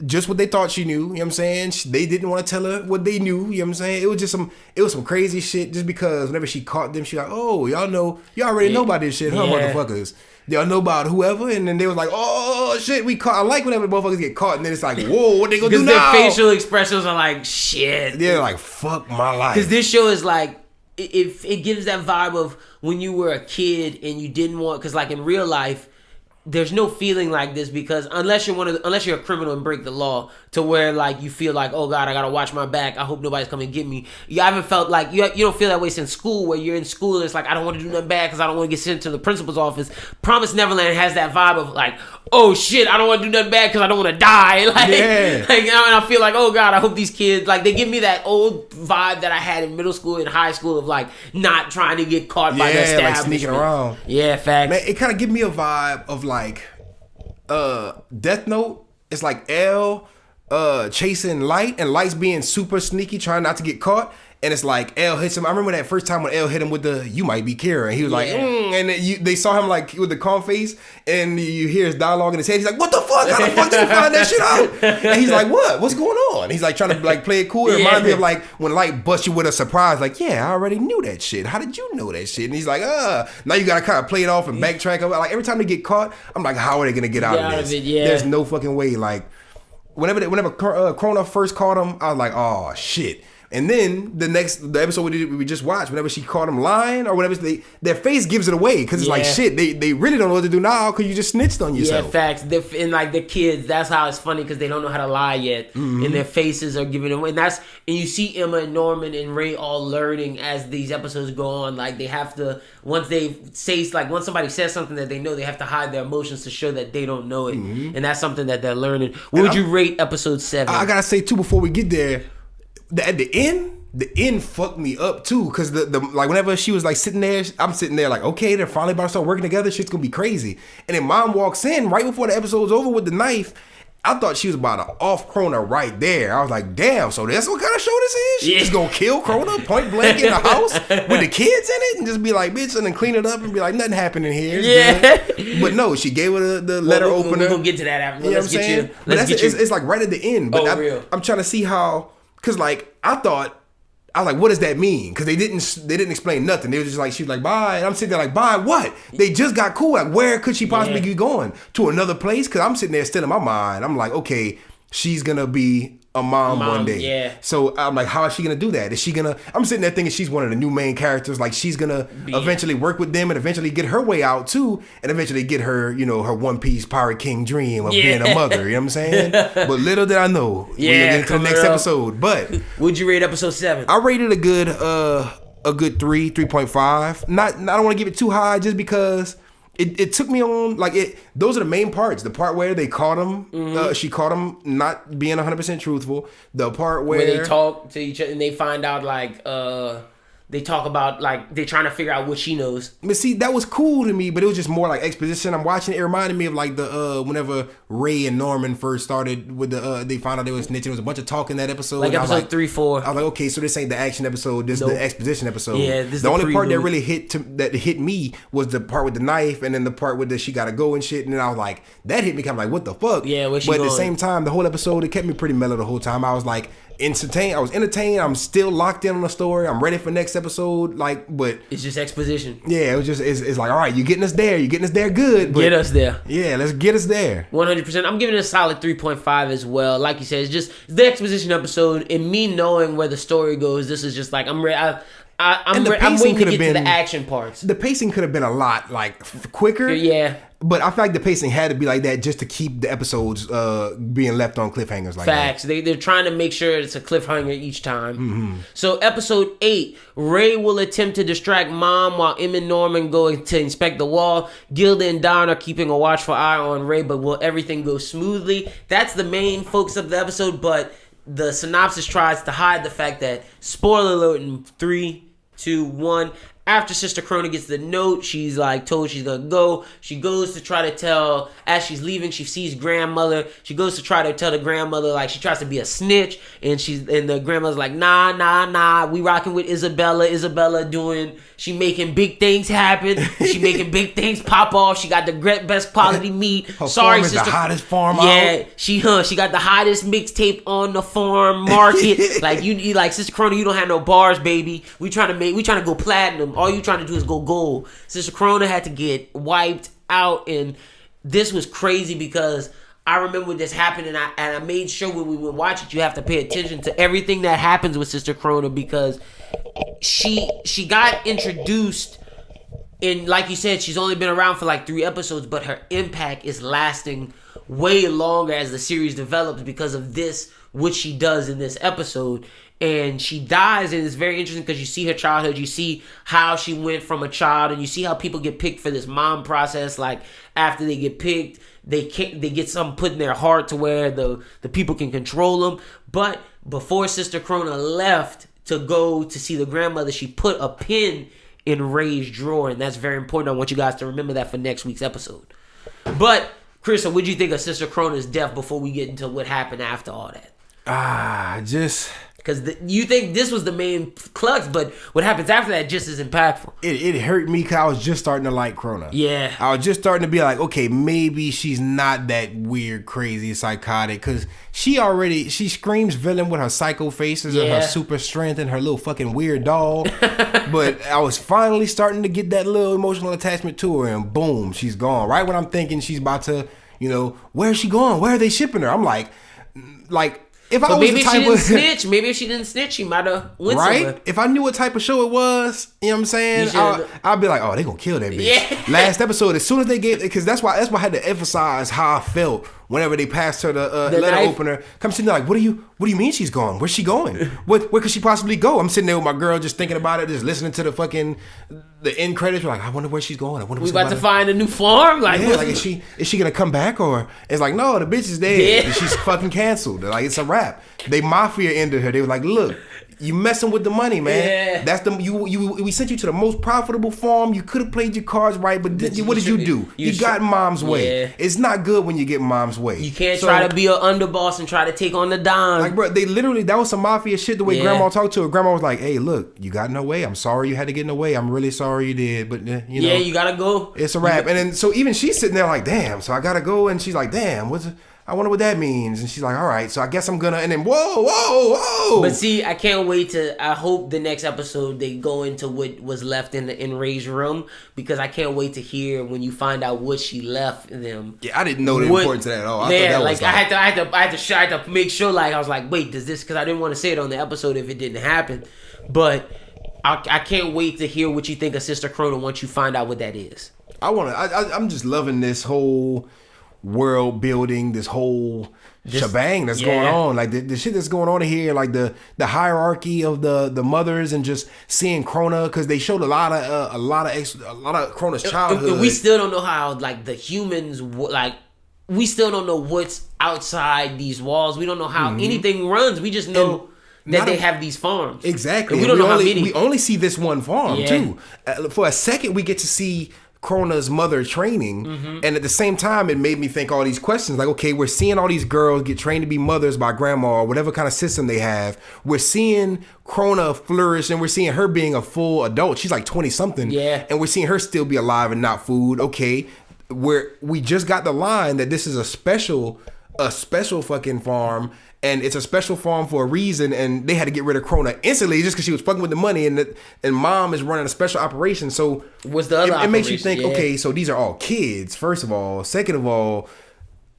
just what they thought she knew. You know what I'm saying? They didn't want to tell her what they knew. You know what I'm saying? It was some crazy shit just because whenever she caught them, she like, oh, y'all already know about this shit, huh, motherfuckers? Y'all know about whoever, and then they was like, "Oh shit, we caught." I like whenever motherfuckers get caught, and then it's like, "Whoa, what they gonna do now?" Because their facial expressions are like, "Shit." They're like, "Fuck my life." Because this show is like, it gives that vibe of when you were a kid and you didn't want, because like in real life, there's no feeling like this because unless you're a criminal and break the law to where like you feel like, oh God, I gotta watch my back. I hope nobody's coming to get me. You haven't felt like you don't feel that way since school where you're in school and it's like I don't want to do nothing bad because I don't want to get sent to the principal's office. Promised Neverland has that vibe of like, oh shit, I don't want to do nothing bad because I don't want to die. Like, and I feel like, oh God, I hope these kids like they give me that old vibe that I had in middle school and high school of like not trying to get caught by the establishment. Like sneaking around. Yeah, facts. Man, it kind of give me a vibe of like Death Note. It's like L chasing Light and Light's being super sneaky trying not to get caught, and it's like L hits him. I remember that first time when L hit him with the "you might be Kira," and he was like and then they saw him like with the calm face, and you hear his dialogue in his head. He's like, what the fuck, how the fuck did you find that shit out? And he's like, what's going on? He's like trying to like play it cool. It reminds me of like when Light busts you with a surprise, like, yeah, I already knew that shit, how did you know that shit? And he's like, now you gotta kind of play it off and backtrack. Like every time they get caught, I'm like, how are they gonna get out of this? There's no fucking way. Like whenever Krona first caught him, I was like, oh shit. And then the episode we just watched, whenever she caught him lying or whatever, their face gives it away because it's like shit. They really don't know what to do now because you just snitched on yourself. Yeah, facts. And like the kids, that's how it's funny because they don't know how to lie yet, and their faces are giving away. And you see Emma and Norman and Ray all learning as these episodes go on. Like they have to once somebody says something that they know, they have to hide their emotions to show that they don't know it, and that's something that they're learning. What would you rate episode 7? I gotta say too before we get there. At the end fucked me up too, because the like whenever she was like sitting there, I'm sitting there like, okay, they're finally about to start working together, shit's gonna be crazy. And then Mom walks in right before the episode's over with the knife. I thought she was about to off Krona right there. I was like, damn, so that's what kind of show this is? She just gonna kill Krona point blank in the house with the kids in it and just be like, bitch, and then clean it up and be like, nothing happened in here. Good. But no, she gave her the letter opener. We're gonna get to that after. You know what I'm saying? It's like right at the end. But I'm trying to see how. Cause like I was like, what does that mean? Cause they didn't explain nothing. They were just like, she was like, bye, and I'm sitting there like, bye, what? They just got cool. Like, where could she possibly be going? To another place? Cause I'm sitting there still in my mind. I'm like, okay, she's gonna be a mom one day. Yeah. So I'm like, how is she gonna do that? I'm sitting there thinking she's one of the new main characters. Like she's gonna eventually work with them and eventually get her way out too, and eventually get her, her One Piece Pirate King dream of being a mother. You know what I'm saying? But little did I know. We'll get into the next episode. But would you rate episode 7? I rated a good 3.5. I don't want to give it too high just because it took me on those are the main parts. The part where they caught him, she caught him not being 100% truthful. The part where they talk to each other and they find out they talk about they're trying to figure out what she knows. But see, that was cool to me, but it was just more like exposition. I'm watching it reminded me of like the whenever Ray and Norman first started with they found out they was snitching. There was a bunch of talk in that episode. Like episode 3, 4. I was like, okay, so this ain't the action episode. This is the exposition episode. Yeah, this is the only part that really hit me was the part with the knife, and then the part with the she gotta go and shit. And then I was like, that hit me kind of like, what the fuck? Yeah, where's she But going? at the same time, the whole episode it kept me pretty mellow the whole time. I was like entertained. I was entertained. I'm still locked in on the story. I'm ready for next episode. But it's just exposition. Yeah, it was just it's like, all right, you're getting us there. You're getting us there good. But get us there. Yeah, let's get us there. 100%. I'm giving it a solid 3.5 as well. Like you said, it's just the exposition episode and me knowing where the story goes. This is just like I'm ready. I'm waiting to get to the action parts. The pacing could have been a lot quicker. Yeah. But I feel like the pacing had to be like that just to keep the episodes being left on cliffhangers like Facts. that. They're trying to make sure it's a cliffhanger each time. Mm-hmm. So episode 8, Ray will attempt to distract Mom while Em and Norman go to inspect the wall. Gilda and Don are keeping a watchful eye on Ray, but will everything go smoothly? That's the main focus of the episode, but the synopsis tries to hide the fact that, spoiler alert in 3, 2, 1... After Sister Krona gets the note, she's told she's gonna go. She goes to try to tell, as she's leaving, she sees grandmother. She goes to try to tell the grandmother, she tries to be a snitch, and the grandmother's like, nah, we rocking with Isabella she making big things happen. She making big things pop off. She got the best quality meat. Her farm is the hottest farm out. Yeah, she got the hottest mixtape on the farm market. Sister Krona, you don't have no bars, baby. We trying to go platinum. All you trying to do is go gold. Sister Krona had to get wiped out, and this was crazy because I remember when this happened, and I made sure when we would watch it, you have to pay attention to everything that happens with Sister Krona because she got introduced, and like you said, she's only been around for 3 episodes, but her impact is lasting way longer as the series develops because of this, what she does in this episode. And she dies, and it's very interesting because you see her childhood, you see how she went from a child, and you see how people get picked for this mom process. After they get picked, they get something put in their heart to where the people can control them. But before Sister Krona left to go to see the grandmother, she put a pin in Ray's drawer, and that's very important. I want you guys to remember that for next week's episode. But Chrissa, what do you think of Sister Krona's death before we get into what happened after all that? Because you think this was the main crux, but what happens after that just as impactful. It hurt me because I was just starting to like Krona. Yeah. I was just starting to be like, okay, maybe she's not that weird, crazy, psychotic. Because she screams villain with her psycho faces and her super strength and her little fucking weird doll. But I was finally starting to get that little emotional attachment to her, and boom, she's gone. Right when I'm thinking she's about to, where is she going? Where are they shipping her? I'm like... If she didn't snitch, she might have went somewhere. If I knew what type of show it was, you know what I'm saying? I'd be like, oh, they gonna kill that bitch. Yeah. Last episode, as soon as they gave, because that's why I had to emphasize how I felt whenever they passed her the letter knife opener. Come sitting there like, what do you mean she's gone? Where's she going? Where could she possibly go? I'm sitting there with my girl just thinking about it, just listening to the end credits. We're like, I wonder where she's going. I wonder we about to find a new farm. Is she gonna come back, or it's like, no, the bitch is dead. Yeah. She's fucking canceled. It's a wrap. They mafia ended her. They were like, look, you messing with the money, man. Yeah. That's we sent you to the most profitable farm. You could have played your cards right, but what did you do? You got mom's way. Yeah. It's not good when you get mom's way. You can't try to be an underboss and try to take on the dime. Bro, that was some mafia shit. The way grandma talked to her. Grandma was like, hey, look, you got in her way. I'm sorry you had to get in the way. I'm really sorry you did, but you gotta go. It's a wrap. And then so even she's sitting there like, damn. So I gotta go, and she's like, damn, I wonder what that means. And she's like, all right, so I guess I'm gonna, and then whoa. But see, I can't wait I hope the next episode they go into what was left in Ray's room, because I can't wait to hear when you find out what she left them. Yeah, I didn't know the importance of that at all. I had to make sure, I was like, wait, does this, because I didn't want to say it on the episode if it didn't happen. But I can't wait to hear what you think of Sister Krona once you find out what that is. I'm just loving this whole world building, this whole shebang that's going on, the shit that's going on here, the hierarchy of the mothers, and just seeing Krona, because they showed a lot of Krona's childhood. We still don't know how the humans we still don't know what's outside these walls. We don't know how anything runs. We just know that they have these farms. Exactly. And we don't know how many. We only see this one farm too. For a second, we get to see Krona's mother training, and at the same time it made me think all these questions, okay, we're seeing all these girls get trained to be mothers by grandma or whatever kind of system they have. We're seeing Krona flourish, and we're seeing her being a full adult. She's 20 something, and we're seeing her still be alive and not food. Okay, we just got the line that this is a special fucking farm, and it's a special farm for a reason, and they had to get rid of Krona instantly just because she was fucking with the money, and mom is running a special operation. So what's the other it makes you think, okay, so these are all kids, first of all. Second of all,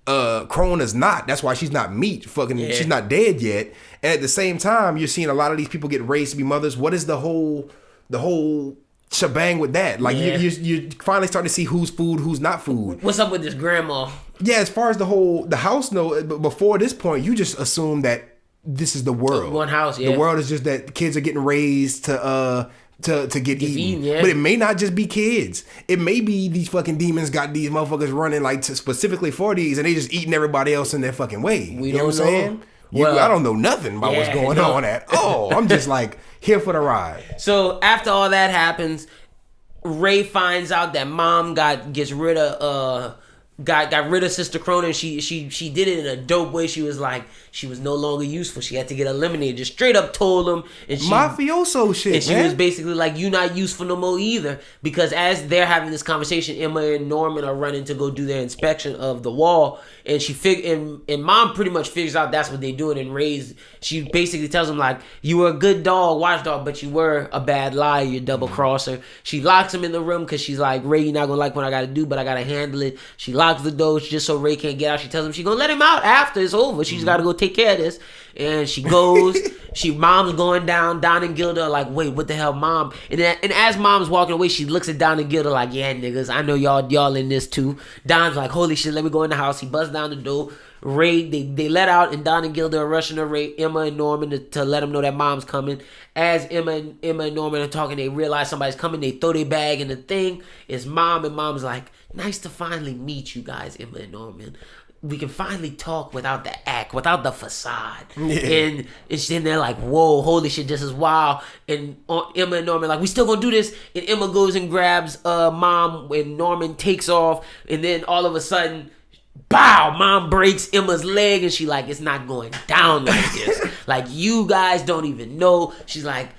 Krona's not. That's why she's not meat. She's not dead yet. And at the same time, you're seeing a lot of these people get raised to be mothers. What is the whole the whole shebang with that. Like you finally starting to see who's food, who's not food. What's up with this grandma? Yeah, as far as the house, no. But before this point, you just assume that this is the world. One house, yeah. The world is just that kids are getting raised to get eaten. Yeah. But it may not just be kids. It may be these fucking demons got these motherfuckers running like specifically for these, and they just eating everybody else in their fucking way. We you know what I'm saying? Well, I don't know nothing about what's going on at all. I'm just like here for the ride. So after all that happens, Ray finds out that mom gets rid of got rid of Sister Crone, and she did it in a dope way. She was like, she was no longer useful. She had to get eliminated. Just straight up told him, and mafioso shit. And she was basically like, "You not useful no more either." Because as they're having this conversation, Emma and Norman are running to go do their inspection of the wall, and and mom pretty much figures out that's what they're doing. And Ray's, she basically tells him like, "You were a good dog, watchdog, but you were a bad liar. You double crosser." She locks him in the room because she's like, "Ray, you're not gonna like what I gotta do, but I gotta handle it." She locks the door just so Ray can't get out. She tells him she's gonna let him out after it's over. She's gotta go take care of this. And she goes. Mom's going down. Don and Gilda are like, "Wait, what the hell, mom?" And as mom's walking away, she looks at Don and Gilda like, "Yeah, niggas, I know y'all in this too." Don's like, "Holy shit, let me go in the house." He busts down the door. Ray, they let out, and Don and Gilda are rushing to Ray, Emma and Norman to let them know that mom's coming. As Emma and Norman are talking, they realize somebody's coming. They throw their bag in the thing. It's mom, and mom's like, "Nice to finally meet you guys, Emma and Norman. We can finally talk without the act, without the facade." Yeah. And then they're like, "Whoa, holy shit, this is wild." And Emma and Norman are like, "We still gonna do this?" And Emma goes and grabs mom when Norman takes off. And then all of a sudden, bow, mom breaks Emma's leg. And she like, "It's not going down like this." Like, you guys don't even know. She's like,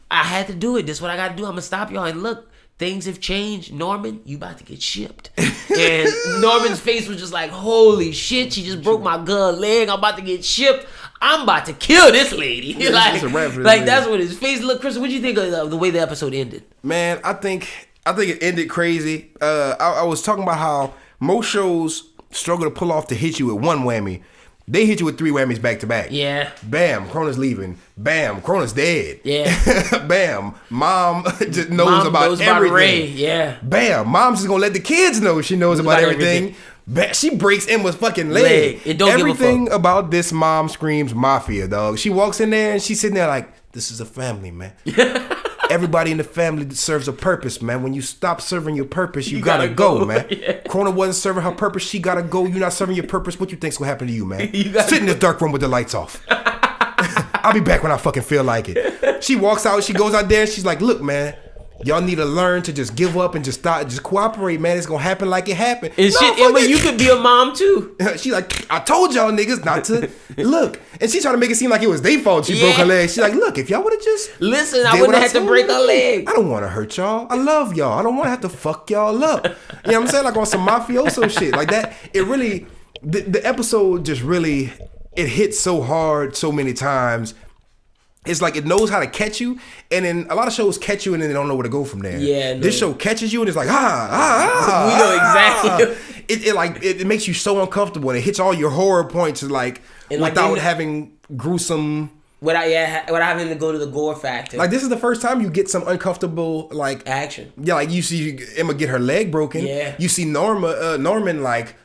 "I had to do it. This is what I gotta do. I'm gonna stop y'all. And look, things have changed. Norman, you about to get shipped." And Norman's face was just like, "Holy shit, she just broke my good leg. I'm about to get shipped. I'm about to kill this lady." Yeah, like that's what his face looked. Chris, what do you think of the way the episode ended? Man, I think it ended crazy. I was talking about how most shows struggle to pull off to hit you with one whammy. They hit you with 3 whammies back to back. Yeah. Bam, Crona's leaving. Bam, Crona's dead. Yeah. Bam, mom just knows about everything. Ray. Yeah. Bam, mom's just gonna let the kids know she knows about everything. Bam, she breaks Emma's fucking leg. It don't everything give a fuck. About this mom screams mafia, dog. She walks in there and she's sitting there like, "This is a family, man." Everybody in the family serves a purpose, man. When you stop serving your purpose, you gotta go, man. Yeah. Crona wasn't serving her purpose. She gotta go. You're not serving your purpose. What you think's gonna happen to you, man? Sit in this dark room with the lights off. I'll be back when I fucking feel like it. She walks out. She goes out there and she's like, "Look, man, y'all need to learn to just give up and just cooperate, man. It's gonna happen like it happened." And shit, Emma, you could be a mom too. She's like, "I told y'all niggas not to look." And she's trying to make it seem like it was their fault she broke her leg. She's like, "Look, if y'all would have just listen, I wouldn't have had to break her leg. I don't want to hurt y'all. I love y'all. I don't want to have to fuck y'all up." You know what I'm saying? Like on some mafioso shit like that. It really, the episode just really, it hits so hard so many times. It's like it knows how to catch you, and then a lot of shows catch you and then they don't know where to go from there. Yeah, no. This show catches you and it's like we know exactly. It makes you so uncomfortable and it hits all your horror points like without having gruesome. Without having to go to the gore factor. Like this is the first time you get some uncomfortable like action. Yeah, like you see Emma get her leg broken. Yeah, you see Norman like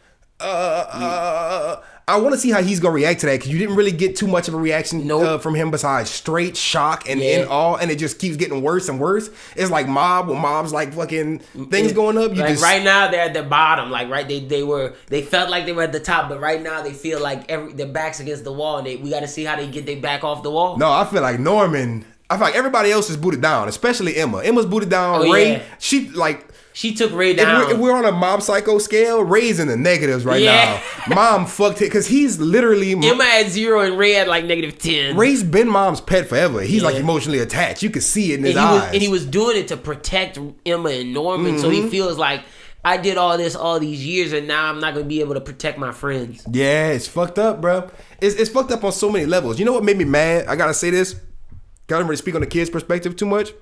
I want to see how he's gonna react to that because you didn't really get too much of a reaction from him besides straight shock and in awe, and it just keeps getting worse and worse. It's like Mob's like fucking things going up. Right now they're at the bottom. Like they felt like they were at the top, but right now they feel like their backs against the wall, and we got to see how they get their back off the wall. No, I feel like Norman. I feel like everybody else is booted down, especially Emma. Emma's booted down. Ray, she took Ray down. If we're on a Mob Psycho scale, Ray's in the negatives right now. Mom fucked it because he's literally Emma at 0 and Ray at like -10. Ray's been Mom's pet forever. He's like emotionally attached. You can see it in his eyes. And he was doing it to protect Emma and Norman. So he feels like, I did all this all these years and now I'm not going to be able to protect my friends. Yeah, it's fucked up, bro. It's fucked up on so many levels. You know what made me mad? I got to say this. I don't really speak on the kid's perspective too much.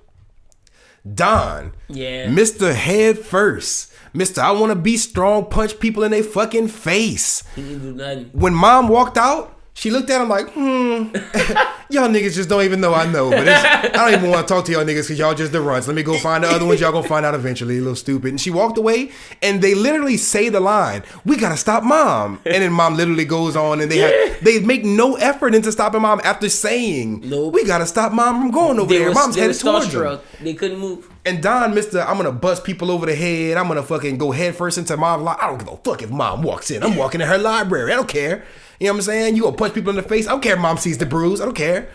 Don. Yeah. Mr. Head First. Mr. I want to be strong, punch people in their fucking face. He didn't do nothing. When Mom walked out, She looked at him like, y'all niggas just don't even know I know. But I don't even want to talk to y'all niggas because y'all just the runs. Let me go find the other ones. Y'all gonna find out eventually, a little stupid. And she walked away, and they literally say the line, we gotta stop mom. And then mom literally goes on, and they make no effort into stopping mom after saying, we gotta stop mom from going over there. Mom's headed towards them. They couldn't move. And Don, I'm gonna bust people over the head. I'm gonna fucking go head first into mom's life. I don't give a fuck if mom walks in. I'm walking in her library. I don't care. You know what I'm saying? You gonna punch people in the face. I don't care if mom sees the bruise. I don't care.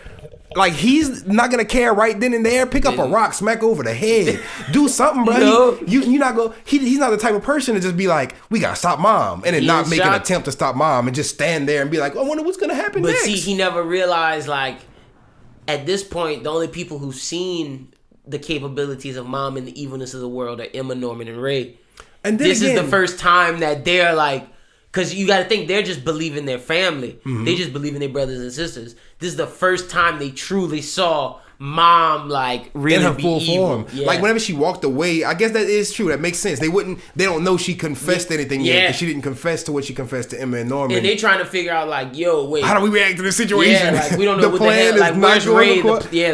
Like, he's not gonna care right then and there. Pick up a rock, smack over the head. Do something, bro. No. You're not gonna, he's not the type of person to just be like, we gotta stop mom. And then not make an attempt to stop mom and just stand there and be like, I wonder what's gonna happen next. But see, he never realized, like, at this point, the only people who've seen the capabilities of mom and the evilness of the world are Emma, Norman, and Ray. And then this is the first time that they're like, because you got to think they're just believing their family. Mm-hmm. They just believe in their brothers and sisters. This is the first time they truly saw mom, like, really in her full form. Yeah. Like, whenever she walked away, I guess that is true. That makes sense. They don't know she confessed to anything yet, because she didn't confess to what she confessed to Emma and Norman. And they trying to figure out, like, yo, wait, how do we react to this situation? Yeah, like, we don't know what the hell. Like, where's Ray? The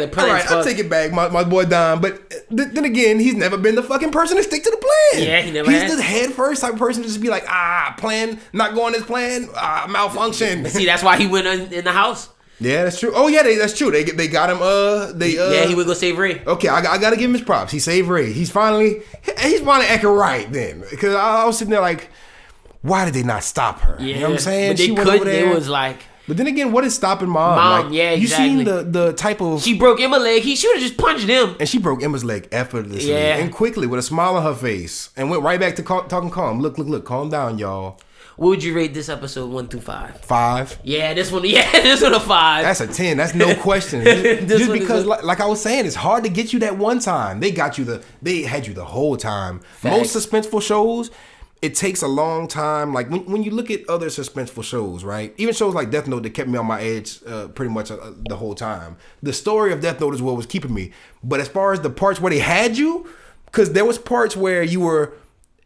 plan. All right, I'll take it back, my boy Don. But then again, he's never been the fucking person to stick to the plan. Yeah, he never. He's the head first type of person to just be like, plan not going as planned, malfunction. See, that's why he went in the house. Yeah, that's true. Oh yeah, that's true. They got him. Yeah, he would go save Ray. Okay, I gotta give him his props. He saved Ray. He's finally acting right then. Because I was sitting there like, why did they not stop her? Yeah, you know what I'm saying? But they couldn't. It was like. But then again, what is stopping mom? Like, yeah, exactly. You seen the type of... She broke Emma's leg. He should have just punched him. And she broke Emma's leg effortlessly and quickly with a smile on her face and went right back to talking calm. Look, calm down, y'all. What would you rate this episode 1 through 5? 5. Yeah, this one a 5. That's a 10. That's no question. Just because, like I was saying, it's hard to get you that one time. They had you the whole time. Facts. Most suspenseful shows, it takes a long time. Like when you look at other suspenseful shows, right? Even shows like Death Note that kept me on my edge pretty much the whole time. The story of Death Note is what was keeping me. But as far as the parts where they had you, because there was parts where you were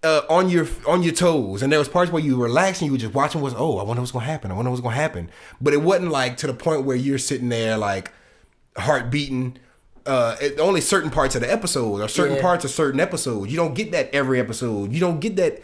on your toes, and there was parts where you were relaxing, you were just watching I wonder what's gonna happen. But it wasn't like to the point where you're sitting there like heart beating. Only certain parts of the episode or certain parts of certain episodes. You don't get that every episode. You don't get that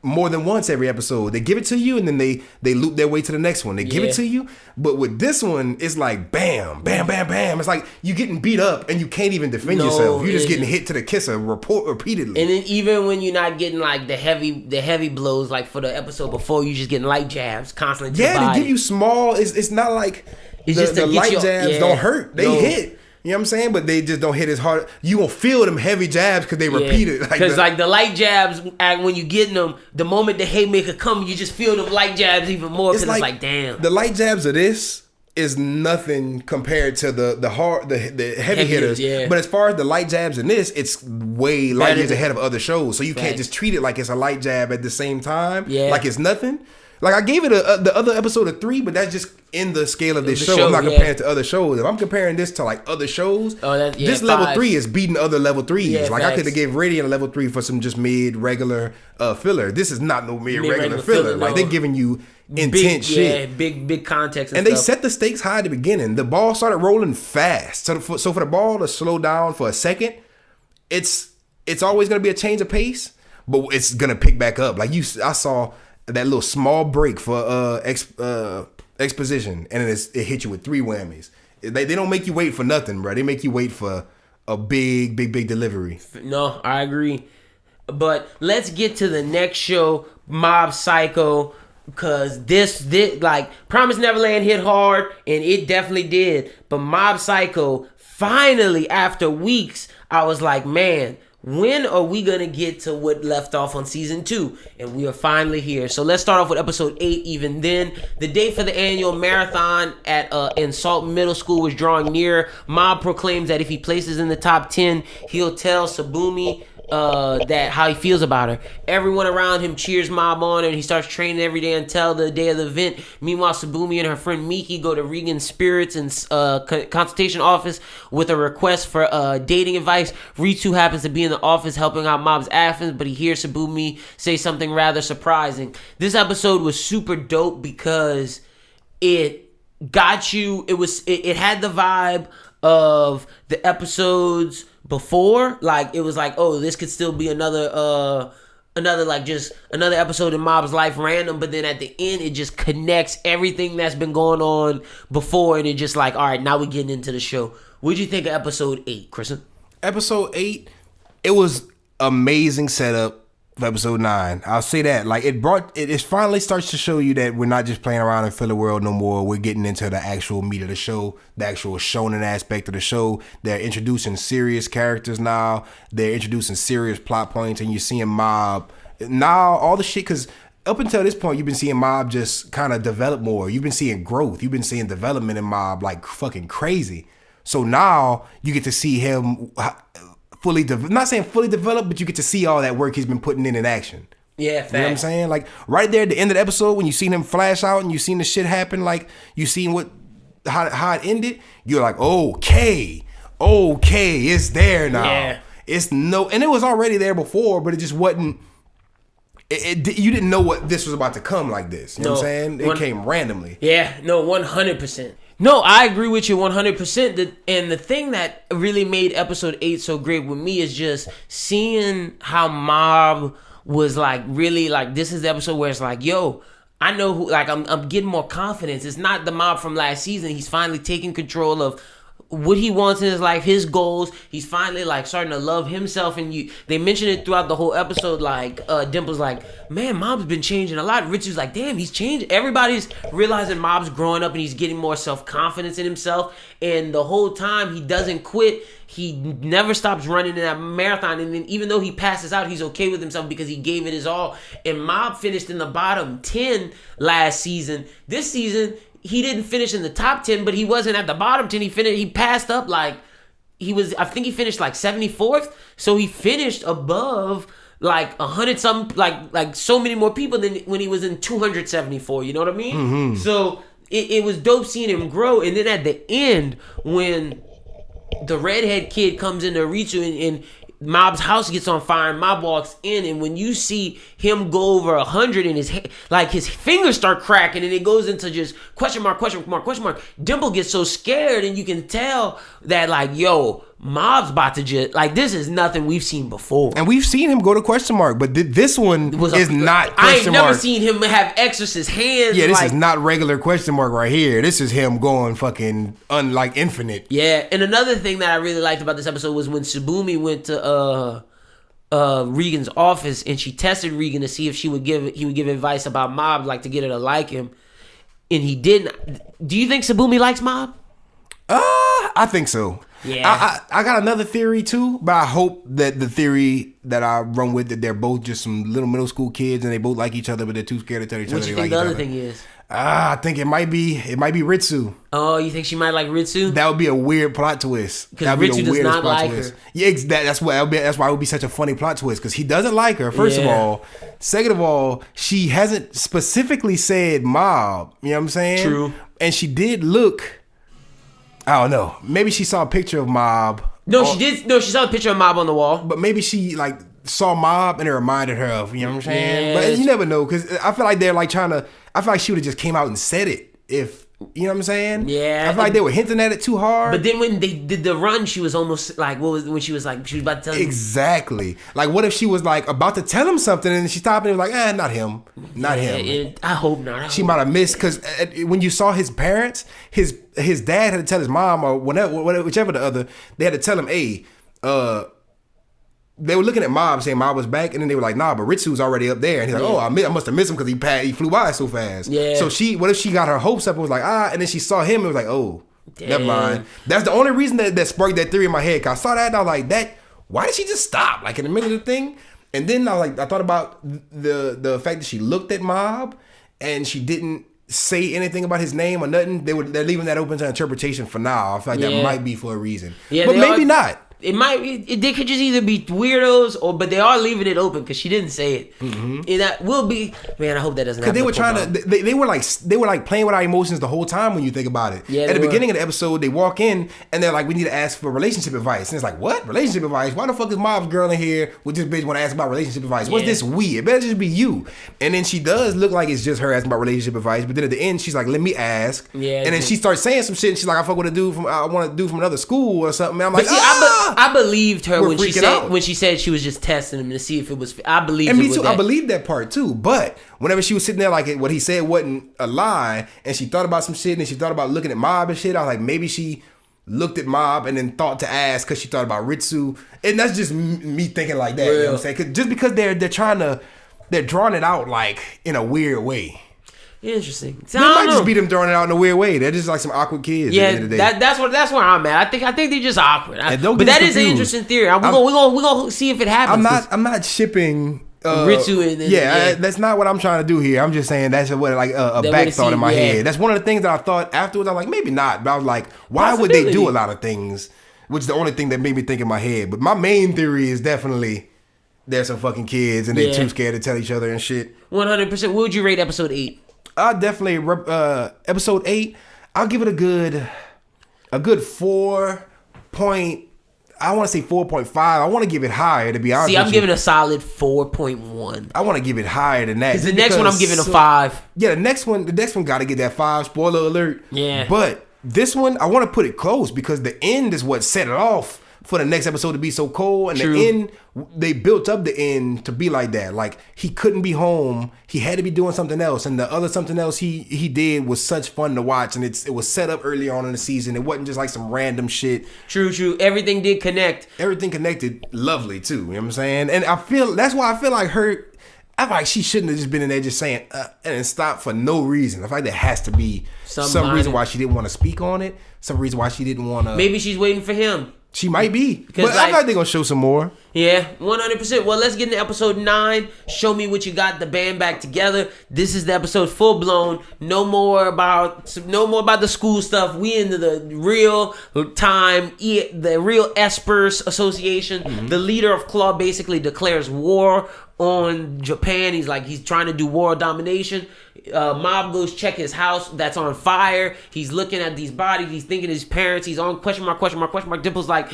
more than once every episode. They give it to you and then they loop their way to the next one. They give it to you, but with this one, it's like bam, bam, bam, bam. It's like you getting beat up and you can't even defend yourself. You're just getting hit to the kisser repeatedly. And then even when you're not getting like the heavy blows, like for the episode before, you just getting light jabs constantly. To the body. They give you small. It's not like the light jabs don't hurt. They hit. You know what I'm saying? But they just don't hit as hard. You gonna feel them heavy jabs because they repeat it. Because like the light jabs, when you getting them, the moment the haymaker come, you just feel them light jabs even more. Because it's like, damn. The light jabs of this is nothing compared to the heavy hitters. Yeah. But as far as the light jabs in this, it's way light years ahead of other shows. So you can't just treat it like it's a light jab at the same time. Yeah. Like it's nothing. Like I gave it the other episode a 3, but that's just in the scale of this show. I'm not comparing it to other shows. If I'm comparing this to like other shows, this level 3 is beating other level 3s. Yeah, like I could have gave Radiant a level 3 for some just mid regular filler. This is not no mid regular filler. Like they're giving you intense shit. Yeah, big context. And they set the stakes high at the beginning. The ball started rolling fast. So for the ball to slow down for a second, it's always gonna be a change of pace, but it's gonna pick back up. Like I saw that little small break for exposition, and it hit you with 3 whammies. They don't make you wait for nothing, bro. They make you wait for a big delivery. No, I agree. But let's get to the next show, Mob Psycho, because this like Promised Neverland hit hard, and it definitely did. But Mob Psycho, finally, after weeks, I was like, man, when are we going to get to what left off on season 2? And we are finally here. So let's start off with episode 8. Even then, the date for the annual marathon in Salt Middle School was drawing near. Mob proclaims that if he places in the top 10, he'll tell Sabumi that how he feels about her. Everyone around him cheers Mob on, and he starts training every day until the day of the event. Meanwhile, Sabumi and her friend Miki go to Regan's spirits and consultation office with a request for dating advice. Ritsu happens to be in the office helping out Mob's absence, but he hears Sabumi say something rather surprising. This episode was super dope because it got you. It had the vibe of the episodes before. Like it was like, oh, this could still be another like just another episode in Mob's life, random. But then at the end, it just connects everything that's been going on before, and it just like, all right, now we're getting into the show. What'd you think of episode 8, Chrissa? Episode 8, it was amazing setup of episode 9. I'll say that. Like it finally starts to show you that we're not just playing around in filler world no more. We're getting into the actual meat of the show, the actual shonen aspect of the show. They're introducing serious characters now. They're introducing serious plot points, and you're seeing Mob now all the shit, because up until this point, you've been seeing Mob just kind of develop more. You've been seeing growth. You've been seeing development in Mob like fucking crazy. So now you get to see him not saying fully developed, but you get to see all that work he's been putting in action. Yeah, fact. You know what I'm saying? Like right there at the end of the episode, when you seen him flash out and you seen the shit happen, like you seen how it ended, you're like, okay, it's there now. Yeah. And it was already there before, but it just wasn't. You didn't know what this was about to come like this. You know what I'm saying? It came randomly. Yeah, no, 100%. No, I agree with you 100%. And the thing that really made episode 8 so great with me is just seeing how Mob was like, really like, this is the episode where it's like, yo, I know who, like, I'm getting more confidence. It's not the Mob from last season. He's finally taking control of what he wants in his life, his goals. He's finally like starting to love himself, and they mention it throughout the whole episode. Like Dimple's like, man, Mob's been changing a lot. Richard's like, damn, he's changed. Everybody's realizing Mob's growing up and he's getting more self-confidence in himself. And the whole time he doesn't quit. He never stops running in that marathon. And then even though he passes out, he's okay with himself because he gave it his all. And Mob finished in the bottom 10 last season. This season, he didn't finish in the top 10, but he wasn't at the bottom 10. He passed up like I think he finished like 74th. So he finished above like 100 something, like so many more people than when he was in 274. You know what I mean? Mm-hmm. So it was dope seeing him grow. And then at the end, when the redhead kid comes into Aritsu and Mob's house gets on fire and Mob walks in, and when you see him go over 100 and his fingers start cracking and it goes into just question mark, Dimple gets so scared, and you can tell that like, yo, Mob's about to just like, this is nothing we've seen before. And we've seen him go to question mark, but this one is not question mark. I ain't never seen him have exorcist hands. Yeah, this is not regular question mark right here. This is him going fucking unlike infinite. Yeah, and another thing that I really liked about this episode was when Tsubumi went to Regan's office and she tested Regan to see if he would give advice about Mob, like to get her to like him, and he didn't. Do you think Tsubumi likes Mob? I think so. Yeah, I got another theory too, but I hope that the theory that I run with, that they're both just some little middle school kids and they both like each other, but they're too scared to tell each other they like each other. What do you think the other thing is? I think it might be Ritsu. Oh, you think she might like Ritsu? That would be a weird plot twist. Because Ritsu does not like her. Yeah, that's why it would be such a funny plot twist, because he doesn't like her, first of all. Second of all, she hasn't specifically said Mob. You know what I'm saying? True. And she did look, I don't know, maybe she saw a picture of Mob. No, she did. No, she saw a picture of Mob on the wall. But maybe she like saw Mob and it reminded her of, you know what I'm saying? Yeah. But you never know, because I feel like they're like I feel like she would have just came out and said it if, you know what I'm saying? Yeah. I feel like they were hinting at it too hard. But then when they did the run, she was almost like, when she was about to tell him? Exactly. Like, what if she was like about to tell him something and she stopped and was like, not him. Not him. I hope not. She might have missed, because when you saw his parents, his dad had to tell his mom, or whichever the other, they had to tell him, hey, they were looking at Mob saying Mob was back, and then they were like, nah, but Ritsu's already up there. And he's like, I must have missed him because he flew by so fast. Yeah. So what if she got her hopes up and was like, and then she saw him and was like, oh, never mind. That's the only reason that sparked that theory in my head. Cause I saw that and I was like, why did she just stop? Like in the middle of the thing? And then I thought about the fact that she looked at Mob and she didn't say anything about his name or nothing. They're leaving that open to interpretation for now. I feel like that might be for a reason. Yeah, but maybe not. They could just either be weirdos but they are leaving it open because she didn't say it. Mm-hmm. And that will be, man. I hope that doesn't happen. Because they were like playing with our emotions the whole time when you think about it. Yeah, at the beginning of the episode, they walk in and they're like, "We need to ask for relationship advice." And it's like, "What relationship advice? Why the fuck is Mob's girl in here with this bitch want to ask about relationship advice? What's this weird? It better just be you." And then she does look like it's just her asking about relationship advice, but then at the end she's like, "Let me ask." Yeah, and then she starts saying some shit. And she's like, "I fuck with a dude I want to do from another school or something." And I'm like, I believed her when she said she was just testing him to see if it was. I believed. And me too. I believed that part too. But whenever she was sitting there, like what he said wasn't a lie, and she thought about some shit, and she thought about looking at Mob and shit, I was like, maybe she looked at Mob and then thought to ask because she thought about Ritsu, and that's just me thinking like that. Real. You know what I'm saying? Cause just because they're drawing it out like in a weird way. Interesting. So, it might just be them throwing it out in a weird way. They're just like some awkward kids. Yeah, at the end of the day. that's where I'm at. I think they're just awkward. But that is an interesting theory. We're gonna see if it happens. I'm not shipping Ritsu and that's not what I'm trying to do here. I'm just saying that's what a back thought in my head. That's one of the things that I thought afterwards. I was like, maybe not. But I was like, why would they do a lot of things? Which is the only thing that made me think in my head. But my main theory is definitely there's some fucking kids and they're too scared to tell each other and shit. 100%. What would you rate episode 8? I definitely episode 8. I'll give it a good 4 point. I want to say 4.5. I want to give it higher, to be honest. See, I'm giving a solid 4.1. I want to give it higher than that. Because the next one I'm giving a 5. Yeah, the next one got to get that 5. Spoiler alert. Yeah. But this one, I want to put it close because the end is what set it off for the next episode to be so cold. And the end, they built up the end to be like that. Like, he couldn't be home. He had to be doing something else. And the other something else he did was such fun to watch. And it was set up early on in the season. It wasn't just like some random shit. True. Everything did connect. Everything connected lovely, too. You know what I'm saying? And that's why I feel like I feel like she shouldn't have just been in there just saying and stop for no reason. I feel like there has to be some reason why she didn't want to speak on it. Some reason why she didn't want to. Maybe she's waiting for him. She might be. But I feel like they're going to show some more. Yeah, 100%. Well, let's get into episode 9. Show me what you got, the band back together. This is the episode full blown. No more about the school stuff. We into the real time, the real Espers Association. Mm-hmm. The leader of Claw basically declares war on Japan. He's trying to do world domination. Mob goes check his house that's on fire. He's looking at these bodies. He's thinking his parents. He's on question mark. Dimple's like,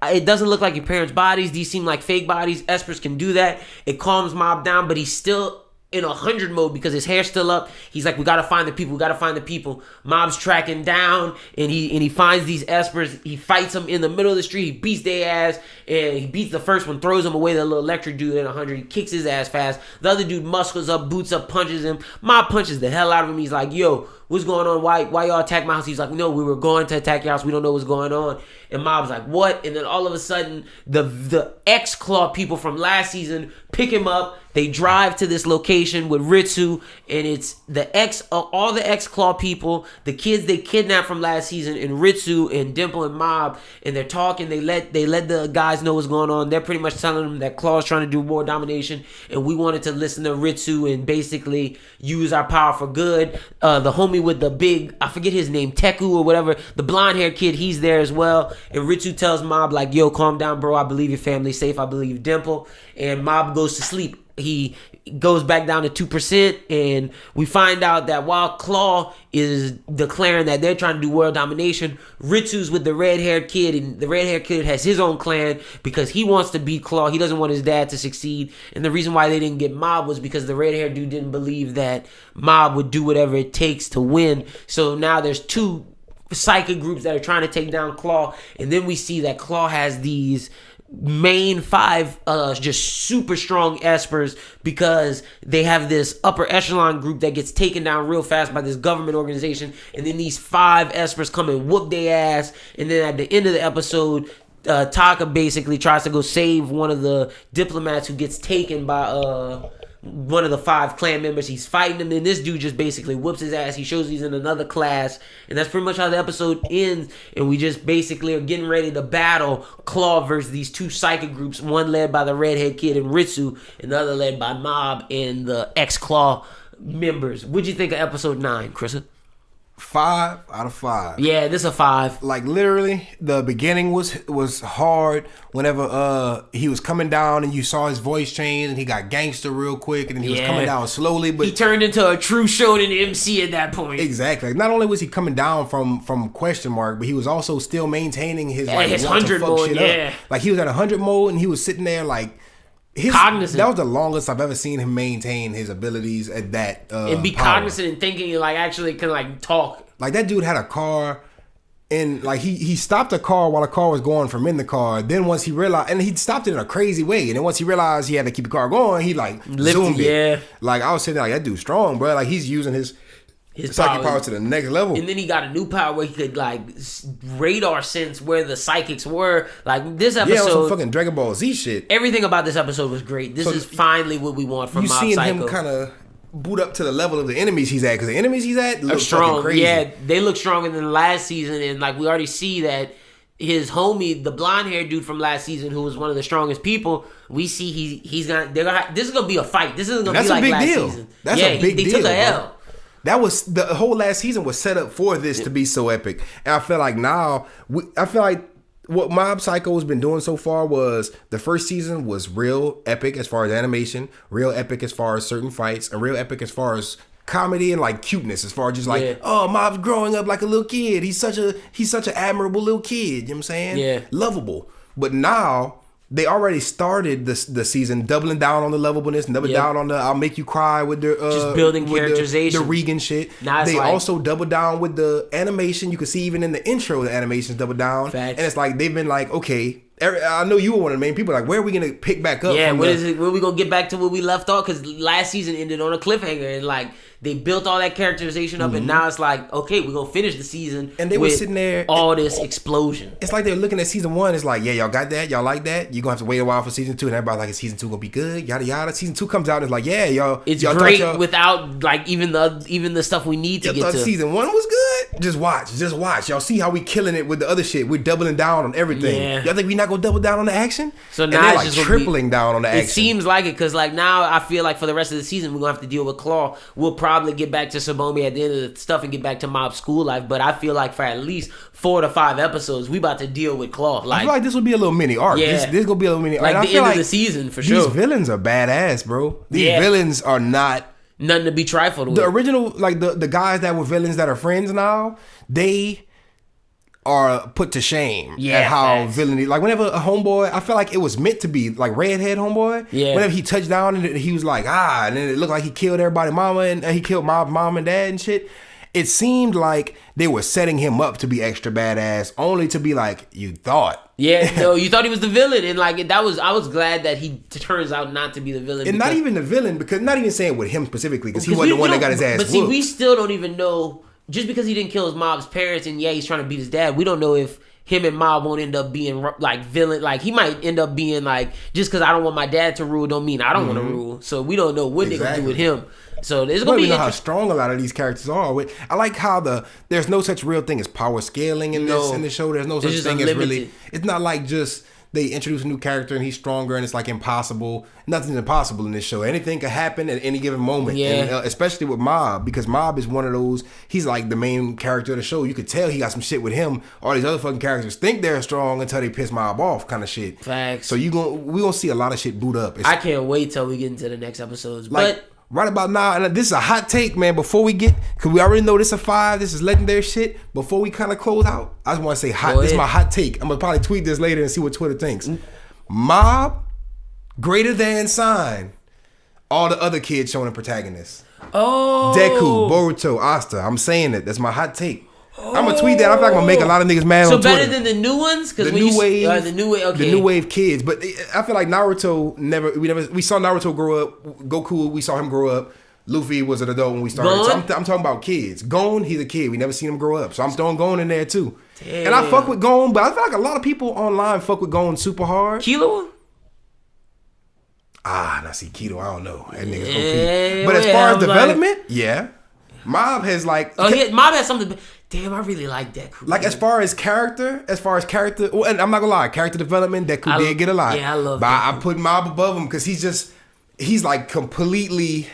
it doesn't look like your parents' bodies. These seem like fake bodies. Espers can do that. It calms Mob down, but he's still in 100 mode because his hair's still up. He's like, we gotta find the people. Mob's tracking down and he finds these Espers. He fights them in the middle of the street. He beats their ass and he beats the first one, throws him away. The little electric dude in 100. He kicks his ass fast. The other dude muscles up, boots up, punches him. Mob punches the hell out of him. He's like, yo, what's going on? Why y'all attack my house? He's like, no, we were going to attack your house. We don't know what's going on. And Mob's like, what? And then all of a sudden, the X-Claw people from last season pick him up. They drive to this location with Ritsu, and it's all the X-Claw people, the kids they kidnapped from last season, and Ritsu and Dimple and Mob, and they're talking. They let the guys know what's going on. They're pretty much telling them that Claw's trying to do more domination, and we wanted to listen to Ritsu and basically use our power for good. The homie with the big, I forget his name, Teku or whatever, the blonde-haired kid, he's there as well. And Ritsu tells Mob, like, yo, calm down, bro. I believe your family's safe. I believe Dimple. And Mob goes to sleep. He goes back down to 2%, and we find out that while Claw is declaring that they're trying to do world domination, Ritsu's with the red-haired kid, and the red-haired kid has his own clan because he wants to beat Claw. He doesn't want his dad to succeed, and the reason why they didn't get Mob was because the red-haired dude didn't believe that Mob would do whatever it takes to win. So now there's 2 psychic groups that are trying to take down Claw, and then we see that Claw has these main 5 just super strong Espers because they have this upper echelon group that gets taken down real fast by this government organization, and then these 5 Espers come and whoop their ass, and then at the end of the episode Taka basically tries to go save one of the diplomats who gets taken by one of the 5 clan members. He's fighting him, and this dude just basically whoops his ass. He shows he's in another class, and that's pretty much how the episode ends. And we just basically are getting ready to battle Claw versus these 2 psychic groups, one led by the redhead kid and Ritsu, and the other led by Mob and the X-Claw members. What'd you think of episode 9, Chrissa? 5 out of 5. Yeah, this is a 5. Like literally, the beginning was hard. Whenever he was coming down and you saw his voice change and he got gangster real quick and then he was coming down slowly. But he turned into a true shonen MC at that point. Exactly. Not only was he coming down from question mark, but he was also still maintaining his his 100 mode. Up. Like he was at 100 mode and he was sitting there like. Cognizant. That was the longest I've ever seen him maintain his abilities at that and be power. cognizant and thinking like actually can like talk. Like that dude had a car and like he stopped a car while a car was going from in the car. Then once he realized, and he stopped it in a crazy way. And then once he realized he had to keep the car going, he like zoomed it. Yeah. Like I was sitting there like that dude's strong, bro. Like he's using his psychic power to the next level. And then he got a new power where he could like radar sense where the psychics were. Like this episode, yeah, some fucking Dragon Ball Z shit. Everything about this episode was great. This is finally what we want from Mob Psycho. You seeing him kind of boot up to the level of the enemies he's at, because the enemies he's at look strong. Crazy. Yeah, they look stronger than last season, and like we already see that his homie, the blonde haired dude from last season, who was one of the strongest people, we see he's gonna. This is gonna be a fight. This isn't gonna be like last season. That's a big deal. They took a L. That was the whole last season was set up for this to be so epic, and I feel like now what Mob Psycho has been doing so far was the first season was real epic as far as animation, real epic as far as certain fights, and real epic as far as comedy and like cuteness, as far as just like oh, Mob's growing up like a little kid. He's such an admirable little kid. You know what I'm saying? Yeah, lovable. But now they already started the season doubling down on the lovableness and doubling down on the I'll make you cry with the just building characterization, the Regan shit. Now they also double down with the animation. You can see even in the intro the animations double down. Facts. And it's like they've been like, okay, I know you were one of the main people. Like, where are we gonna pick back up? Yeah, where we gonna get back to where we left off? Because last season ended on a cliffhanger, and like they built all that characterization up, and now it's like, okay, we're gonna finish the season. And they were sitting there, all this explosion. It's like they're looking at season 1. It's like, yeah, y'all got that, y'all like that. You're gonna have to wait a while for season 2, and everybody's like, is season 2 gonna be good? Yada yada. Season 2 comes out, and it's like, yeah, y'all. It's y'all great without like even the stuff we need to get to. Season 1 was good. Just watch. Y'all see how we killing it with the other shit. We're doubling down on everything. Yeah. Y'all think we not gonna double down on the action? So now and they're it's like just tripling down on the action. It seems like it, because like now I feel like for the rest of the season we're gonna have to deal with Claw. We'll probably get back to Sabomi at the end of the stuff and get back to Mob school life. But I feel like for at least 4 to 5 episodes we about to deal with Claw. Like, I feel like this will be a little mini arc. Yeah. This gonna be a little mini arc. Like the end of the season for sure. These villains are badass, bro. These villains are not nothing to be trifled with. The original, like the guys that were villains that are friends now, they are put to shame at how villainy. Like whenever a homeboy, I feel like it was meant to be like redhead homeboy. Yeah. Whenever he touched down and he was like and then it looked like he killed everybody, mama, and he killed my mom and dad and shit. It seemed like they were setting him up to be extra badass, only to be like, you thought. Yeah, no, you thought he was the villain, and like I was glad that he turns out not to be the villain. And not even the villain, because not even saying with him specifically, because he wasn't the one that got his ass whooped. But see, we still don't even know. Just because he didn't kill his mom's parents, and he's trying to beat his dad, we don't know if him and Mob won't end up being like villain. Like he might end up being like, just because I don't want my dad to rule don't mean I don't want to rule. So we don't know what they're gonna do with him. So there's gonna be know how strong a lot of these characters are. I like how there's no such real thing as power scaling in the show. There's no such thing as really. It's not like just they introduce a new character and he's stronger and it's like impossible. Nothing's impossible in this show. Anything could happen at any given moment. Yeah. And, especially with Mob, because Mob is one of those. He's like the main character of the show. You could tell he got some shit with him. All these other fucking characters think they're strong until they piss Mob off, kind of shit. Facts. So we gonna see a lot of shit boot up. I can't wait till we get into the next episodes. But right about now, and this is a hot take, man. Before we get, because we already know this is a 5, this is legendary shit. Before we kind of close out, I just want to say this is my hot take. I'm gonna probably tweet this later and see what Twitter thinks. Mob greater than sign all the other kids showing the protagonists. Oh, Deku, Boruto, Asta. I'm saying it. That's my hot take. I'm gonna tweet that. I feel like I'm gonna make a lot of niggas mad on Twitter. So better than the new ones, because the new wave, okay. The new wave kids. But I feel like Naruto we saw Naruto grow up. Goku, we saw him grow up. Luffy was an adult when we started. So I'm talking about kids. Gon, he's a kid. We never seen him grow up. So I'm throwing Gon in there too. Damn. And I fuck with Gon, but I feel like a lot of people online fuck with Gon super hard. Killua? Now see Keto, I don't know. That nigga's OP. But as far as development, Mob has like Mob has something. Damn, I really like Deku. Like as far as character, well, and I'm not gonna lie, character development, Deku did get a lot. Yeah, I love But I put Mob above him because he's like completely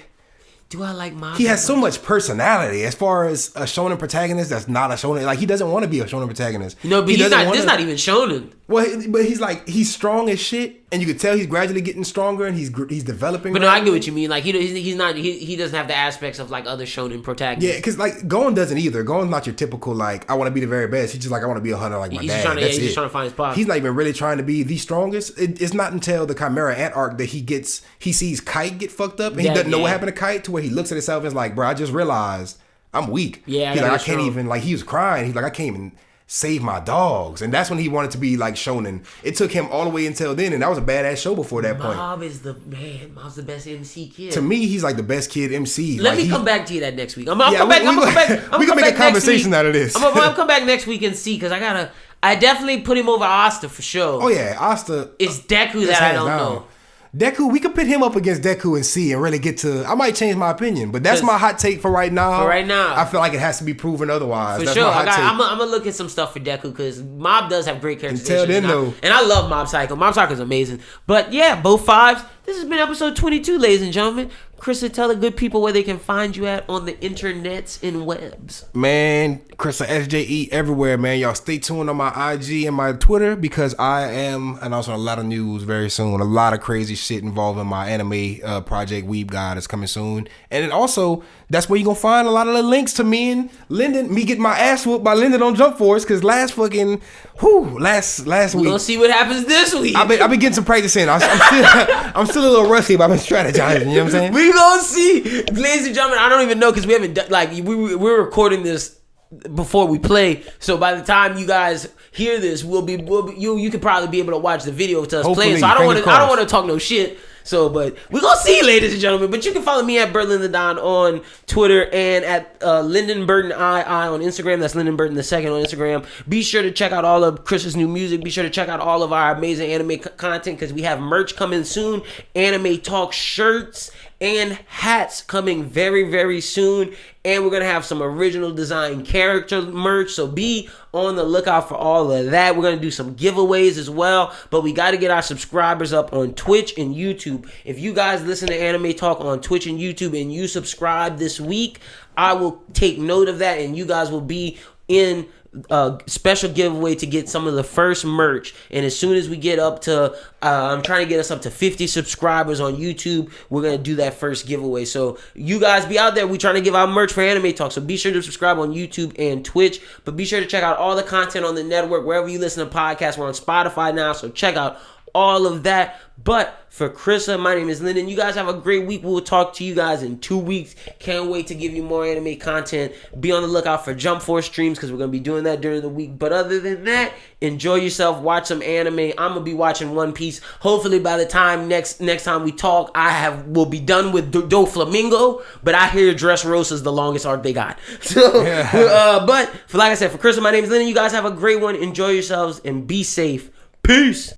Do I like Mob? He has so much personality as far as a shonen protagonist that's not a shonen. Like, he doesn't want to be a shonen protagonist. No, but he's not even shonen. Well, but he's strong as shit, and you could tell he's gradually getting stronger, and he's developing. But no, I get what you mean. Like, he doesn't have the aspects of like other shonen protagonists. Yeah, because like Gon doesn't either. Gon's not your typical like I want to be the very best. He's just like I want to be a hunter like my dad. He's just trying to find his pop. He's not even really trying to be the strongest. It's not until the Chimera Ant arc that he sees Kite get fucked up, and he doesn't know what happened to Kite, to where he looks at himself and is like, bro, I just realized I'm weak. Yeah, he's like, I can't even, like, he was crying. He's like, I can't even save my dogs. And that's when he wanted to be like shonen. It took him all the way until then, and that was a badass show before that point. Mob's the best MC kid. To me, he's like the best kid MC. Let me come back to you that next week. I'm gonna come back. We can make a conversation out of this. I'm gonna come back next week and see, because I definitely put him over Asta for sure. Oh yeah, Asta. It's Deku that I don't know. Deku, we could pit him up against Deku and see and really get to. I might change my opinion, but that's my hot take for right now. I feel like it has to be proven otherwise. For sure, I'm gonna look at some stuff for Deku, because Mob does have great characterization. And I love Mob Psycho. Mob Psycho is amazing. But yeah, both fives. This has been episode 22, ladies and gentlemen. Chrissa, tell the good people where they can find you at on the internets and webs. Man, Chrissa SJE everywhere, man. Y'all stay tuned on my IG and my Twitter, because I am announcing a lot of news very soon. A lot of crazy shit involving my anime project, Weeb God, is coming soon. And then also, that's where you're going to find a lot of the links to me and Lynden, me getting my ass whooped by Lynden on Jump Force, because last week. We're going to see what happens this week. I've been getting some practice in. I'm still a little rusty, but I've been strategizing, you know what I'm saying? We gonna see, ladies and gentlemen. I don't even know, because we haven't done, like, we're recording this before we play, so by the time you guys hear this, we'll be you could probably be able to watch the video to us playing. So I don't want to talk no shit. So, but we're going to see, ladies and gentlemen. But you can follow me at Berlin the Don on Twitter, and at Lynden Burton I on Instagram. That's Lynden Burton II on Instagram. Be sure to check out all of Chris's new music. Be sure to check out all of our amazing anime content, because we have merch coming soon. Anime Talk shirts and hats coming very, very soon. And we're going to have some original design character merch. So be on the lookout for all of that. We're going to do some giveaways as well. But we got to get our subscribers up on Twitch and YouTube. If you guys listen to Anime Talk on Twitch and YouTube and you subscribe this week, I will take note of that, and you guys will be in a special giveaway to get some of the first merch. And as soon as we get up to I'm trying to get us up to 50 subscribers on YouTube, we're gonna do that first giveaway. So you guys be out there. We're trying to give out merch for Anime Talk, so be sure to subscribe on YouTube and Twitch. But be sure to check out all the content on the network wherever you listen to podcasts. We're on Spotify now, so check out all of that. But for Chrissa, my name is Lynden. You guys have a great week. We'll talk to you guys in 2 weeks. Can't wait to give you more anime content. Be on the lookout for Jump Force streams, because we're going to be doing that during the week. But other than that, enjoy yourself. Watch some anime. I'm going to be watching One Piece. Hopefully by the time next time we talk, will be done with Doflamingo. But I hear Dressrosa's the longest arc they got. So, but like I said, for Chrissa, my name is Lynden. You guys have a great one. Enjoy yourselves and be safe. Peace.